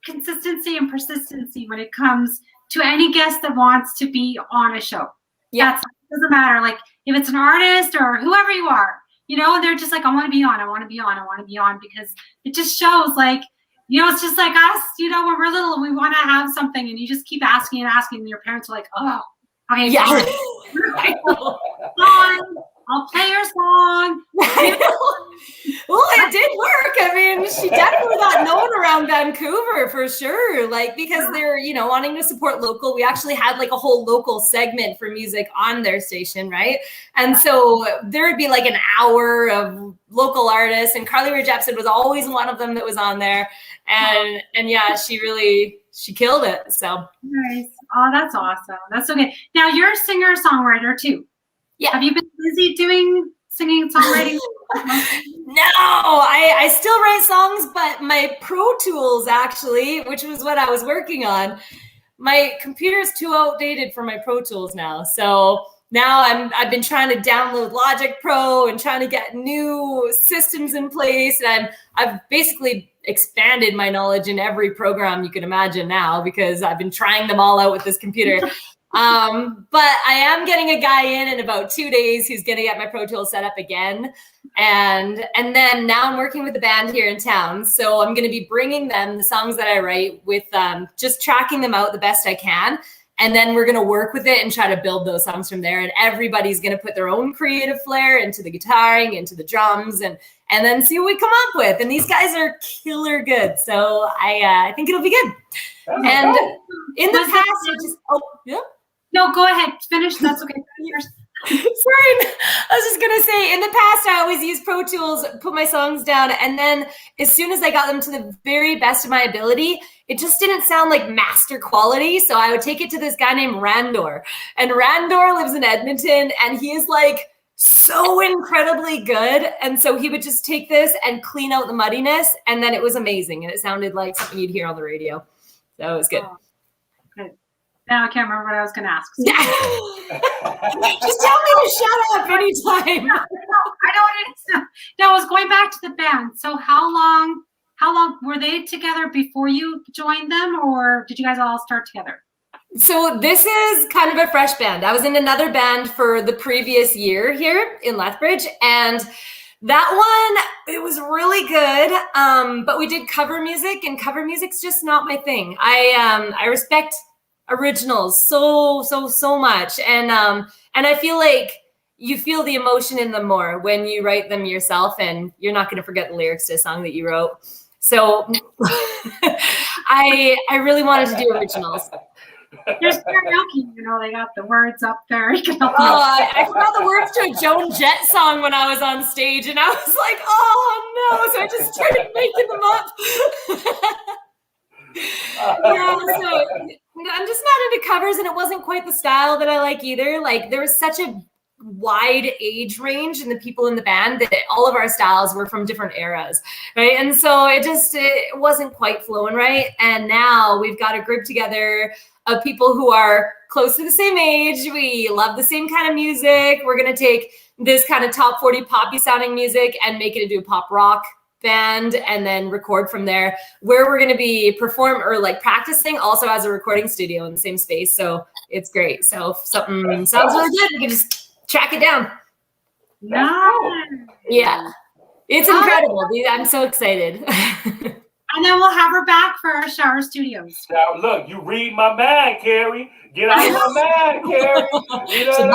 consistency and persistency when it comes to any guest that wants to be on a show. Yeah. It doesn't matter. Like, if it's an artist or whoever you are, you know, they're just like, I want to be on, because it just shows, like, you know, it's just like us, you know, when we're little and we want to have something and you just keep asking, and your parents are like, oh, okay, yeah. I'll play your song. Well, it did work. I mean, she definitely got known around Vancouver for sure. Like, because they're, you know, wanting to support local. We actually had like a whole local segment for music on their station, right? And so there would be like an hour of local artists, and Carly Rae Jepsen was always one of them that was on there. And yeah, she killed it. So nice. Oh, that's awesome. That's okay. Now you're a singer-songwriter too. Yeah. Have you been busy doing singing, songwriting? No, I still write songs, but my Pro Tools actually, which was what I was working on, my computer is too outdated for my Pro Tools now. So now I've been trying to download Logic Pro and trying to get new systems in place. And I've basically expanded my knowledge in every program you can imagine now, because I've been trying them all out with this computer. But I am getting a guy in about 2 days who's going to get my Pro Tools set up again. And then now I'm working with a band here in town. So I'm going to be bringing them the songs that I write with just tracking them out the best I can. And then we're going to work with it and try to build those songs from there. And everybody's going to put their own creative flair into the guitaring, into the drums, and then see what we come up with. And these guys are killer good. So I think it'll be good. And in the past, No, go ahead. Finish. That's okay. Sorry. I was just going to say, in the past, I always used Pro Tools, put my songs down, and then as soon as I got them to the very best of my ability, it just didn't sound like master quality. So I would take it to this guy named Randor. And Randor lives in Edmonton, and he is like so incredibly good. And so he would just take this and clean out the muddiness, and then it was amazing. And it sounded like something you'd hear on the radio. So it was good. Oh, good. Now I can't remember what I was going to ask. Just tell me to shut up anytime. I know what it is. No, I was going back to the band. So how long were they together before you joined them, or did you guys all start together? So this is kind of a fresh band. I was in another band for the previous year here in Lethbridge, and that one, it was really good. But we did cover music, and cover music's just not my thing. I respect originals so much, and I feel like you feel the emotion in them more when you write them yourself, and you're not going to forget the lyrics to a song that you wrote. So I really wanted to do originals. There's karaoke, they got the words up there. I forgot the words to a Joan Jett song when I was on stage, and I was like, oh no, so I just started making them up. Yeah, so I'm just not into covers, and it wasn't quite the style that I like either. Like, there was such a wide age range in the people in the band that all of our styles were from different eras, right? And so it wasn't quite flowing right. And now we've got a group together of people who are close to the same age. We love the same kind of music. We're going to take this kind of top 40 poppy sounding music and make it into a pop rock band, and then record from there, where we're going to be practicing also as a recording studio in the same space. So it's great. So if something sounds really good, we can just track it down. Nice. Yeah, it's incredible. I'm so excited. And then we'll have her back for our shower studios. Now, look, you read my mind, Cari. Get out of my mind, Cari. You know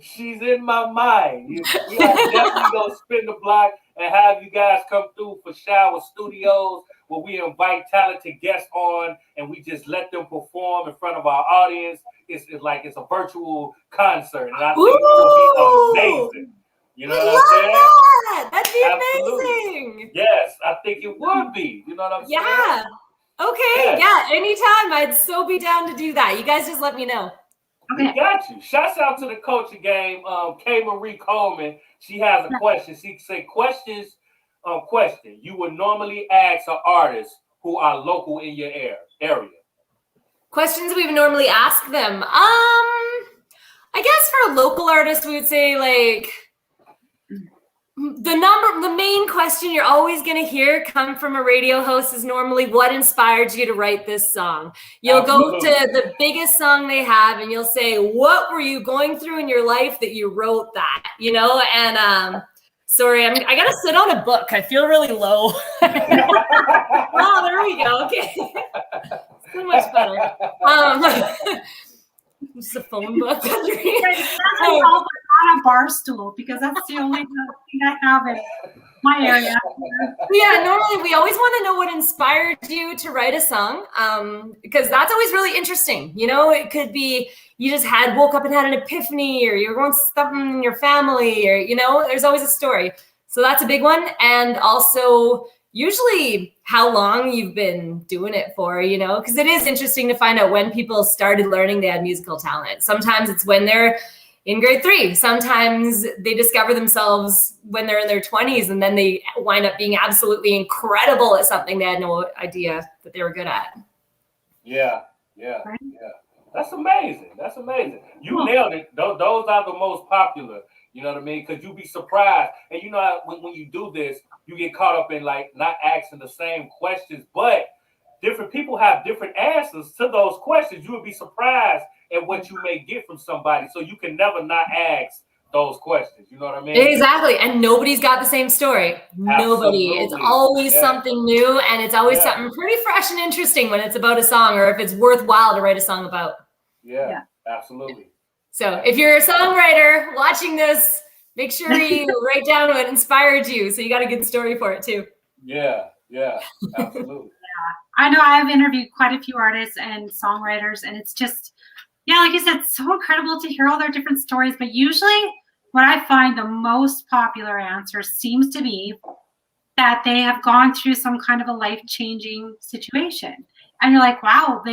she's in my mind. We are definitely going to spin the block and have you guys come through for Shower Studios, where we invite talented guests on and we just let them perform in front of our audience. It's like it's a virtual concert, and I think it will be amazing. You know what I'm saying? That. That'd be Absolutely. amazing. Yes, I think it would be. You know what I'm saying? Yeah. Okay. Yes. Yeah. Anytime. I'd so be down to do that. You guys just let me know. Okay. We got you. Shouts out to the coaching game, K. Marie Coleman. She has a question. She said, question. You would normally ask an artist who are local in your area. Questions we would normally ask them. I guess for a local artist, we would say like the main question you're always going to hear come from a radio host is normally, what inspired you to write this song? You'll go to the biggest song they have and you'll say, what were you going through in your life that you wrote that? And sorry, I got to sit on a book. I feel really low. Oh, there we go. Okay. So much better. It's a phone book. On a bar stool, because that's the only thing I have in my area. Yeah, normally we always want to know what inspired you to write a song, because that's always really interesting. It could be you just woke up and had an epiphany, or you're going something in your family, or there's always a story. So that's a big one, and also usually how long you've been doing it for, because it is interesting to find out when people started learning they had musical talent. Sometimes it's when they're in grade 3. Sometimes they discover themselves when they're in their 20s, and then they wind up being absolutely incredible at something they had no idea that they were good at. Yeah. That's amazing. You nailed it. Those are the most popular. You know what I mean? Because you'll be surprised. And when you do this, you get caught up in like not asking the same questions, but different people have different answers to those questions. You would be surprised at what you may get from somebody. So you can never not ask those questions. You know what I mean? Exactly. And nobody's got the same story. Absolutely. Nobody. It's always something new, and it's always something pretty fresh and interesting when it's about a song, or if it's worthwhile to write a song about. Yeah. Absolutely. So if you're a songwriter watching this, make sure you write down what inspired you. So you got a good story for it too. Yeah, absolutely. I know I've interviewed quite a few artists and songwriters, and it's just, like I said, so incredible to hear all their different stories. But usually what I find the most popular answer seems to be that they have gone through some kind of a life-changing situation. And you're like, wow,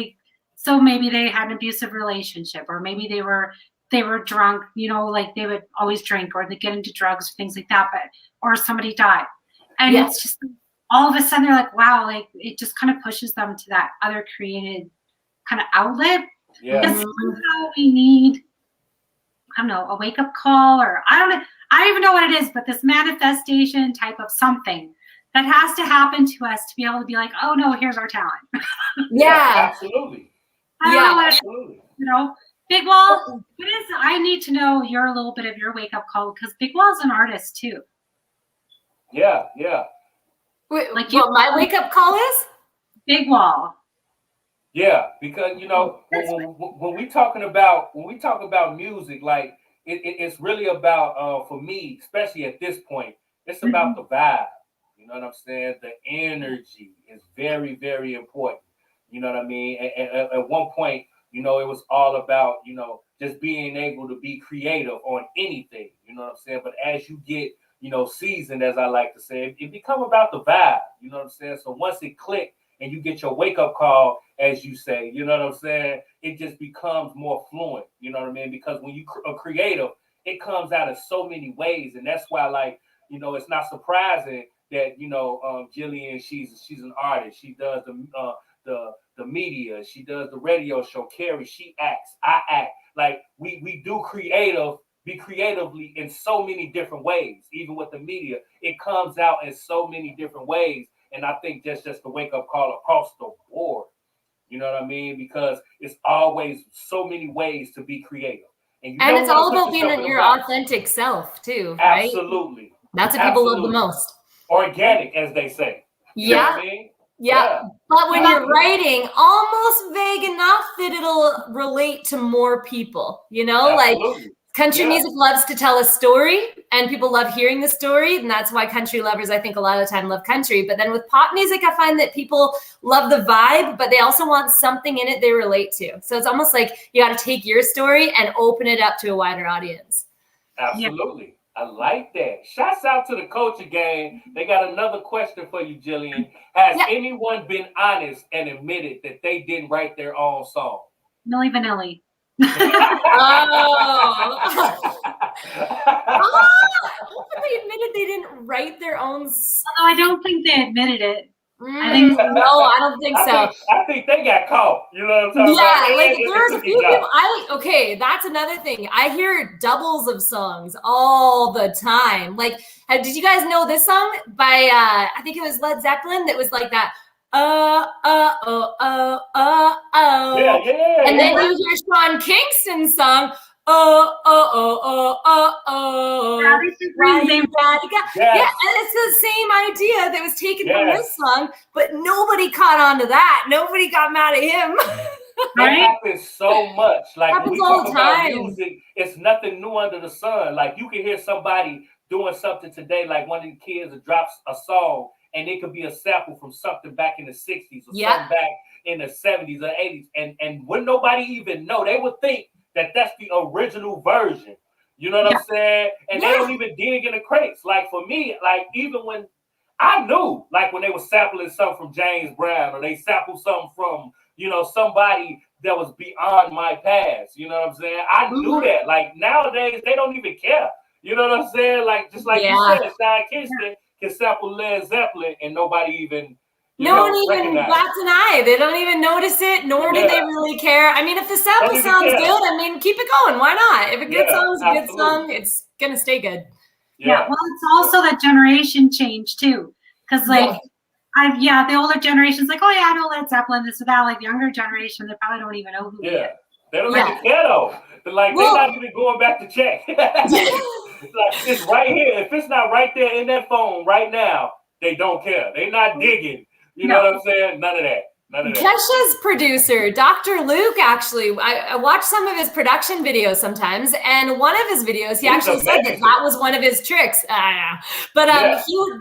so maybe they had an abusive relationship, or maybe they were drunk, like they would always drink, or they get into drugs or things like that, or somebody died. And it's just all of a sudden they're like, wow, like it just kind of pushes them to that other created kind of outlet. Yeah. Because somehow we need I don't know, a wake up call, or I don't even know what it is, but this manifestation type of something that has to happen to us to be able to be like, oh no, here's our talent. Yeah. Absolutely. I don't know what it is, Absolutely. you know. Big Wall, what is, I need to know your little bit of your wake up call, because Big Wall's an artist too. Yeah. Wait, Like what my wake up call is? Big Wall. Yeah, because you know when we talk about music, like it's really about for me, especially at this point, it's about the vibe. You know what I'm saying? The energy is very, very important. You know what I mean? At one point, you know, it was all about, you know, just being able to be creative on anything. You know what I'm saying? But as you get, you know, seasoned, as I like to say, it become about the vibe. You know what I'm saying? So once it clicked and you get your wake up call, as you say, you know what I'm saying? It just becomes more fluent. You know what I mean? Because when you are creative, it comes out in so many ways, and that's why, like, you know, it's not surprising that, you know, Gillian, she's an artist. She does the media. She does the radio show. Cari, she acts. I act. Like we do be creatively in so many different ways. Even with the media, it comes out in so many different ways. And I think that's just the wake up call across the board. You know what I mean? Because it's always so many ways to be creative. And it's all about being your authentic self too, right? Absolutely. That's what people love the most. Organic, as they say. You know what I mean? Yeah. But when you're writing, almost vague enough that it'll relate to more people, you know? Absolutely. Like country music loves to tell a story, and people love hearing the story, and that's why country lovers, I think, a lot of the time love country. But then with pop music, I find that people love the vibe, but they also want something in it they relate to. So it's almost like you got to take your story and open it up to a wider audience. Absolutely. I like that. Shouts out to the culture gang. They got another question for you, Jillian. Has anyone been honest and admitted that they didn't write their own song? Milli Vanilli. They admitted they didn't write their own song. Although I don't think they admitted it. I think no, I don't think so. I think they got caught. You know what I'm talking about? Yeah, like there's a few people. Okay, that's another thing. I hear doubles of songs all the time. Like, did you guys know this song by I think it was Led Zeppelin that was like that? Yeah. And then you hear Sean Kingston's song. Yeah, and it's the same idea that was taken from this song, but nobody caught on to that. Nobody got mad at him. It happens so much. Like when we all talk the about time. music, it's nothing new under the sun. Like you can hear somebody doing something today, like one of the kids that drops a song, and it could be a sample from something back in the 60s or something back in the 70s or 80s. And when nobody even know, they would think that that's the original version. You know what I'm saying? And they don't even dig in the crates. Like for me, like even when I knew, like when they were sampling something from James Brown, or they sampled something from, you know, somebody that was beyond my past. You know what I'm saying? I knew that. Like nowadays, they don't even care. You know what I'm saying? Like just like you said, Sean Kingston can sample Led Zeppelin and nobody even no one even bats an eye. They don't even notice it, nor do they really care. I mean, if the sample sounds good, I mean, keep it going. Why not? If a good song's a good song, it's gonna stay good. Yeah. Well, it's also that generation change too, because like, the older generation's like, oh yeah, I know Led Zeppelin, this or that. Like the younger generation, they probably don't even know who. They don't even care though. Like they're not even going back to check. Like it's right here. If it's not right there in that phone right now, they don't care. They're not digging. You know what I'm saying? None of that. Kesha's producer, Dr. Luke, actually, I watch some of his production videos sometimes, and one of his videos, he actually said that was one of his tricks. But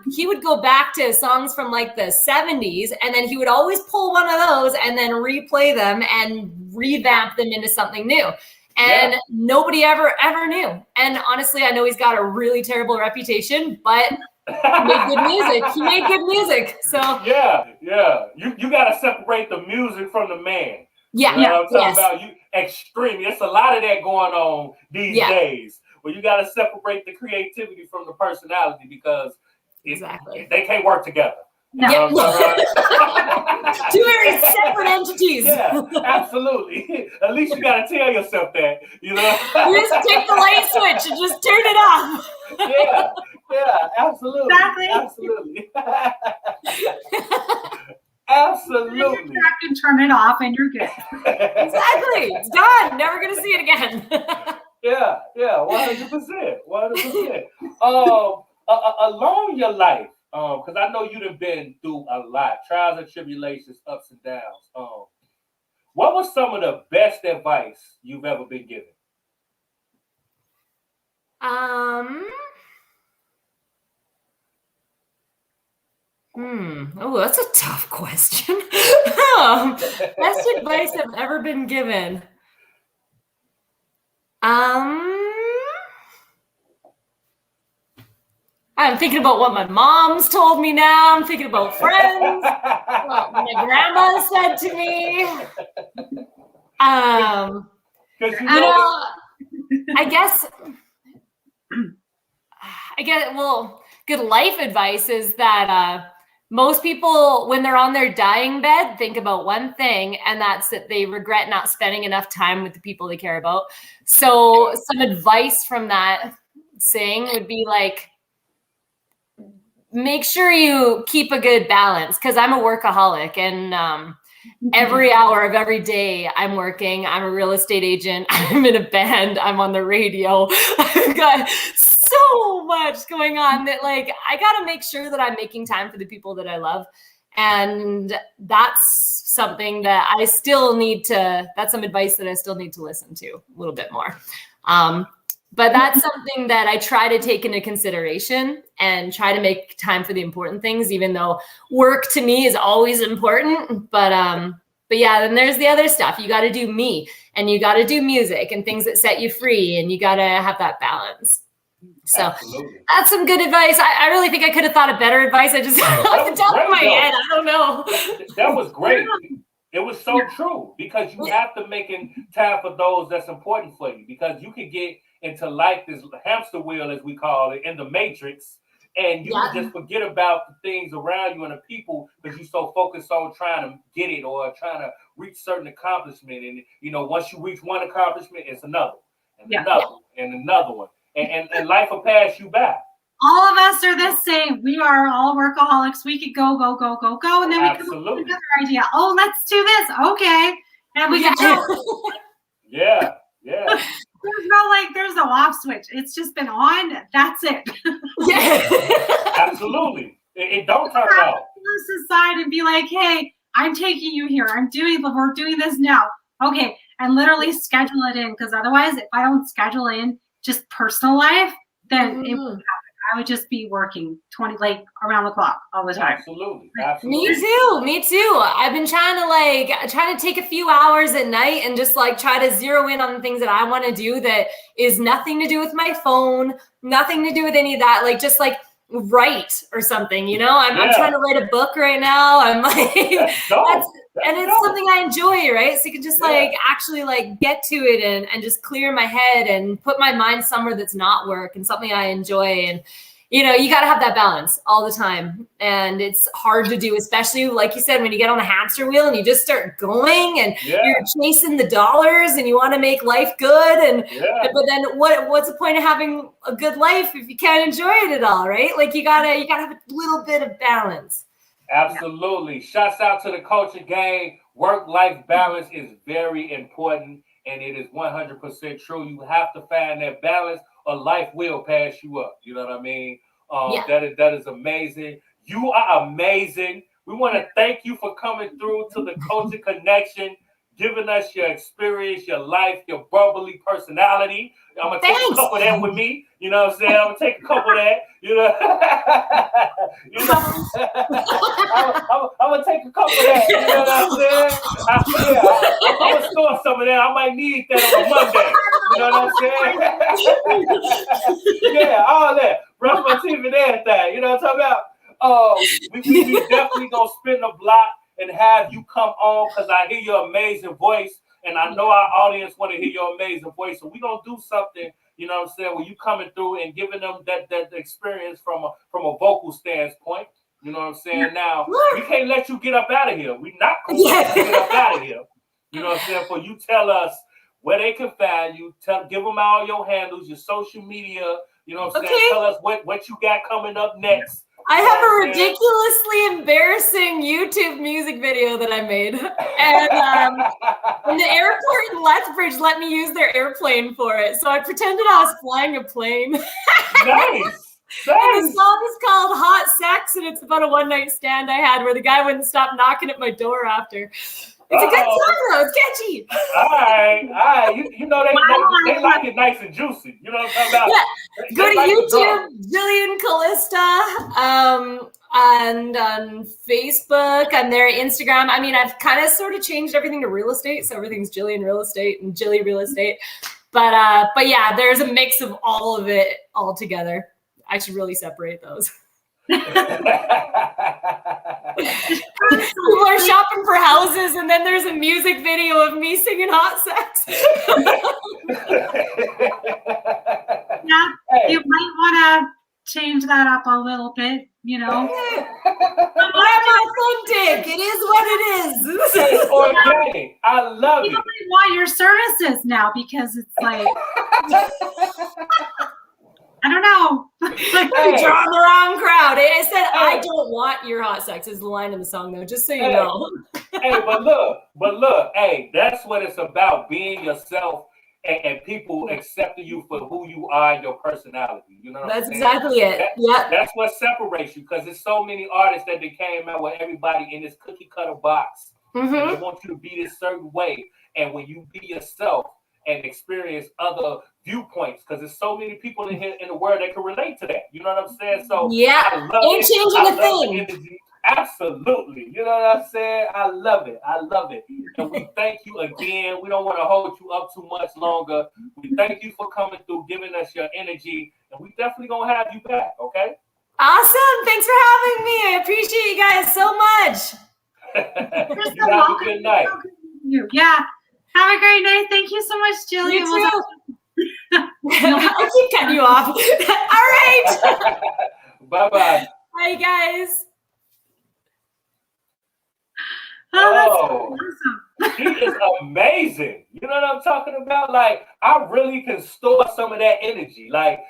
he would go back to songs from like the 70s, and then he would always pull one of those and then replay them and revamp them into something new. And nobody ever knew. And honestly, I know he's got a really terrible reputation, but he made good music. So you gotta separate the music from the man. You know what I'm talking about? You extreme. There's a lot of that going on these days. Where you gotta separate the creativity from the personality, because they can't work together. No. You know what I'm saying? Two very separate entities. Yeah, absolutely. At least you gotta tell yourself that, you know. You just take the light switch and just turn it off. Yeah, absolutely. Exactly. Absolutely. You Absolutely. can turn it off and you're good. Exactly. It's done. Never gonna see it again. Yeah, 100%. 100%. Along your life, because I know you've been through a lot, trials and tribulations, ups and downs. What was some of the best advice you've ever been given? Oh, that's a tough question. Best advice I've ever been given. I'm thinking about what my mom's told me now. I'm thinking about friends, what my grandma said to me. I guess, well, good life advice is that most people, when they're on their dying bed, think about one thing, and that's that they regret not spending enough time with the people they care about. So some advice from that saying would be like, make sure you keep a good balance, because I'm a workaholic, and every hour of every day I'm working. I'm a real estate agent. I'm in a band. I'm on the radio. I've got so much going on that, like, I got to make sure that I'm making time for the people that I love. And that's something that I still need to, that's some advice that I still need to listen to a little bit more. But that's something that I try to take into consideration and try to make time for the important things, even though work to me is always important. But yeah, then there's the other stuff. You got to do me, and you got to do music and things that set you free, and you got to have that balance. So Absolutely. That's some good advice. I really think I could have thought of better advice. I just off the top of my head, I don't know. That was great. It was so true, because you have to make time for those that's important for you, because you can get into like this hamster wheel, as we call it, in the matrix, and you can just forget about the things around you and the people, because you're so focused on trying to get it or trying to reach certain accomplishment. And once you reach one accomplishment, it's another and another and another one, and life will pass you by. All of us are the same. We are all workaholics. We could go, and then we come up with another idea. Oh, let's do this. Okay, and we can go. Yeah. There's no off switch. It's just been on. That's it. Absolutely. It don't turn off. This aside and be like, hey, I'm taking you here. We're doing this now. Okay, and literally schedule it in, because otherwise, if I don't schedule in just personal life, then it won't happen. I would just be working around the clock all the time. Absolutely. Me too. I've been trying to take a few hours at night and just try to zero in on the things that I want to do that is nothing to do with my phone, nothing to do with any of that. Just write or something, I'm trying to write a book right now. I'm it's something I enjoy, right? So you can just actually get to it and just clear my head and put my mind somewhere that's not work and something I enjoy. And you got to have that balance all the time. And it's hard to do, especially like you said, when you get on the hamster wheel and you just start going and you're chasing the dollars and you want to make life good. But then what's the point of having a good life if you can't enjoy it at all, right? You gotta have a little bit of balance. Absolutely. Shouts out to the culture gang. Work-life balance is very important, and it is 100% true. You have to find that balance, or life will pass you up. You know what I mean? That is amazing. You are amazing. We want to thank you for coming through to the Culture Connection, giving us your experience, your life, your bubbly personality. I'm going to take a couple of that with me. You know what I'm saying? I'm going to take a couple of that. I'm going to take a couple of that. You know what I'm saying? I'm going to store some of that. I might need that on a Monday. You know what I'm saying? All that. Brush my teeth and everything. You know what I'm talking about? We definitely going to spin the block and have you come on, because I hear your amazing voice, and I know our audience want to hear your amazing voice. So we're going to do something, you know what I'm saying, where you coming through and giving them that experience from a vocal standpoint. You know what I'm saying? Now, we can't let you get up out of here. We not going to let you get up out of here. You know what I'm saying? For you tell us where they can find you. Give them all your handles, your social media. You know what I'm saying? Tell us what you got coming up next. I have a ridiculously embarrassing YouTube music video that I made. And the airport in Lethbridge let me use their airplane for it. So I pretended I was flying a plane. Nice. And the song is called Hot Sex, and it's about a one-night stand I had where the guy wouldn't stop knocking at my door after. It's a good song, though. It's catchy. All right. You know, they like it nice and juicy. You know what I'm talking about? Yeah. Go to YouTube, Jillian Calista, and on Facebook, and their Instagram. I mean, I've kind of sort of changed everything to real estate, so everything's Jillian Real Estate and Jilly Real Estate. But yeah, there's a mix of all of it all together. I should really separate those. People are shopping for houses, and then there's a music video of me singing Hot Sex. Yeah, you might want to change that up a little bit, you know. I'm authentic. It is what it is. It's organic. I love it. People might want your services now because it's like, I don't know. You're drawing the wrong crowd. I said, I don't want your hot sex is the line in the song, though, just so you know. But look, hey, that's what it's about, being yourself and people accepting you for who you are and your personality. You know what That's I'm saying? exactly it. Yeah. That's what separates you, because there's so many artists that they came out with everybody in this cookie cutter box. And they want you to be this certain way. And when you be yourself and experience other viewpoints, because there's so many people in here in the world that can relate to that. You know what I'm saying? So yeah, ain't changing a thing. Absolutely. You know what I'm saying? I love it. And we thank you again. We don't want to hold you up too much longer. We thank you for coming through, giving us your energy, and we definitely gonna have you back, okay? Awesome. Thanks for having me. I appreciate you guys so much. You have a good night. Yeah. Have a great night. Thank you so much, Jillian. You too. I keep cutting you off. All right. Bye-bye. Bye, guys. Oh, she is amazing. You know what I'm talking about? Like, I really can store some of that energy. Like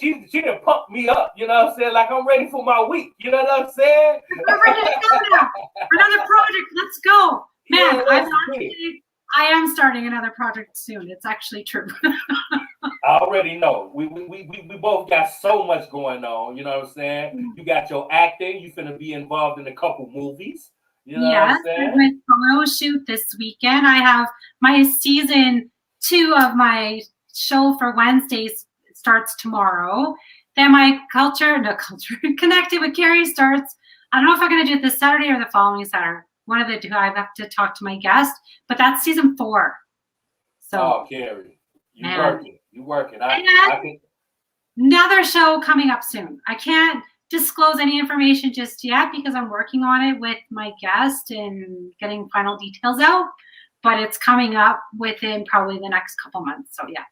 she done pumped me up. You know what I'm saying? Like, I'm ready for my week. You know what I'm saying? We're ready to go now. Another project. Let's go. Man, Yeah, I am starting another project soon. It's actually true. I already know. We both got so much going on. You know what I'm saying? You got your acting. You finna be involved in a couple movies. You know what I'm saying? My photo shoot this weekend. I have my season 2 of my show for Wednesdays starts tomorrow. Then my Connected with Cari starts. I don't know if I'm going to do it this Saturday or the following Saturday. One of the two. I have to talk to my guest, but that's season 4. So, Cari, you working. I can. Another show coming up soon. I can't disclose any information just yet because I'm working on it with my guest and getting final details out, but it's coming up within probably the next couple months. So yeah.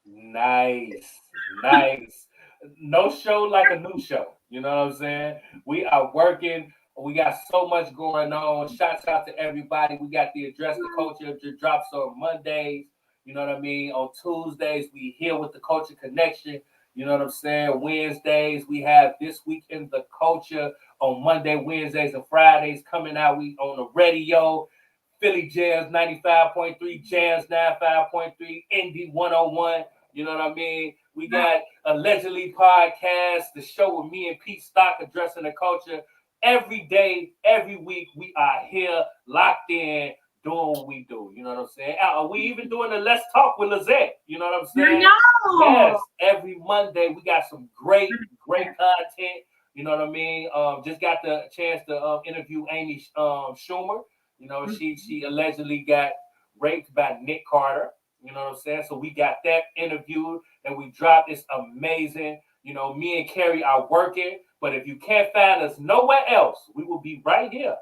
Nice. No show like a new show. You know what I'm saying? We are working. We got so much going on. Shouts out to everybody. We got the Address the Culture that drops on Mondays. You know what I mean? On Tuesdays, we here with the Culture Connection. You know what I'm saying? Wednesdays, we have This Week in the Culture on Monday, Wednesdays, and Fridays coming out. We on the radio, Philly Jams 95.3, Jams 95.3, Indie 101. You know what I mean? We got Allegedly Podcast, the show with me and Pete Stock addressing the culture. Every day, every week, we are here, locked in, doing what we do. You know what I'm saying? We even doing the Let's Talk with Lizette. You know what I'm saying? Yes, every Monday we got some great content. You know what I mean? Just got the chance to interview Amy Schumer. You know, she allegedly got raped by Nick Carter. You know what I'm saying? So we got that interview and we dropped. It's amazing. You know, me and Cari are working, but if you can't find us nowhere else, we will be right here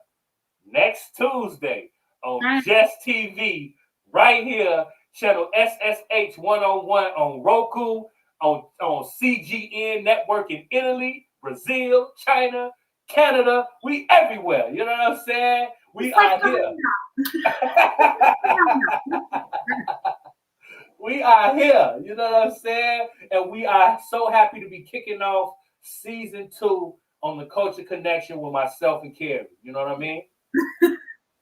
next Tuesday on Jess TV, right here, channel SSH 101 on Roku, on CGN Network in Italy, Brazil, China, Canada, we everywhere. You know what I'm saying? We are here. We are here. You know what I'm saying? And we are so happy to be kicking off season 2 on the Culture Connection with myself and Cari. You know what I mean?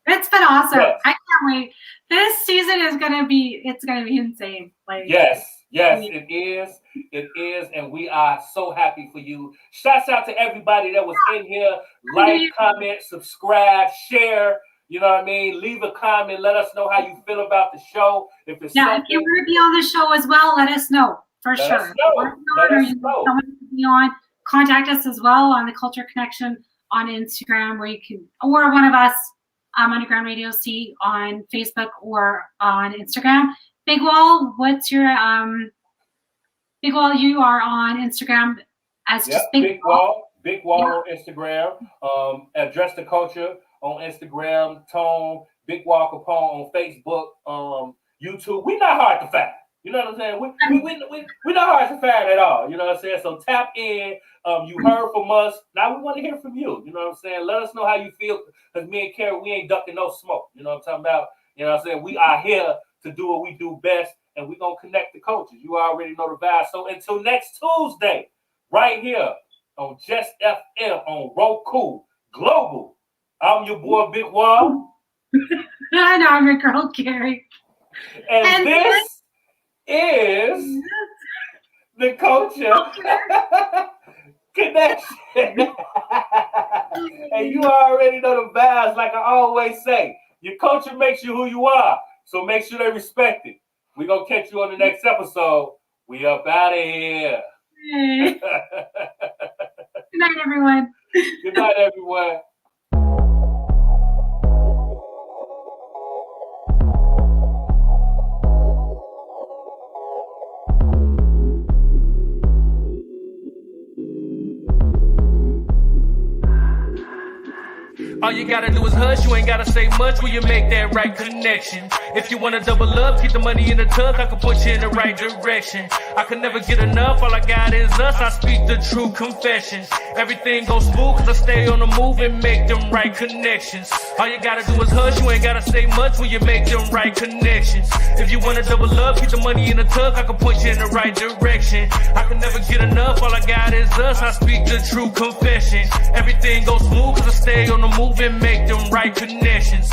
It's been awesome. Yes. I can't wait. This season is gonna be insane. Like yes, it is. It is, and we are so happy for you. Shouts out to everybody that was in here. Like, comment, subscribe, share. You know what I mean? Leave a comment. Let us know how you feel about the show. If it's if something, you want to be on the show as well, let us know for let sure. us know. Let us know. Someone to be on, contact us as well on the Culture Connection on Instagram, where you can, or one of us, Underground Radio C on Facebook or on Instagram. Big Wall, what's your Big Wall? You are on Instagram as just Big Wall. Big Wall on Instagram. Address the Culture on Instagram. Tone Big Wall Capone on Facebook. YouTube. We're not hard to find. You know what I'm saying? We're not hard to find at all. You know what I'm saying? So tap in. You heard from us. Now we want to hear from you. You know what I'm saying? Let us know how you feel. Because me and Cari, we ain't ducking no smoke. You know what I'm talking about? You know what I'm saying? We are here to do what we do best. And we're going to connect the cultures. You already know the vibe. So until next Tuesday, right here on Jess FM on Roku Global. I'm your boy, Big Wall. I know, I'm your girl, Cari. And this is the Culture Connection. And you already know the vibes, like I always say. Your culture makes you who you are. So make sure they respect it. We're going to catch you on the next episode. We up out of here. Hey. Good night, everyone. Good night, everyone. All you gotta do is hush, you ain't gotta say much when you make that right connection. If you wanna double up, keep the money in the tuck, I can put you in the right direction. I can never get enough, all I got is us, I speak the true confessions. Everything goes smooth cause I stay on the move and make them right connections. All you gotta do is hush, you ain't gotta say much when you make them right connections. If you wanna double up, keep the money in the tuck, I can put you in the right direction. I can never get enough, all I got is us, I speak the true confession. Everything goes smooth cause I stay on the move and make them right connections.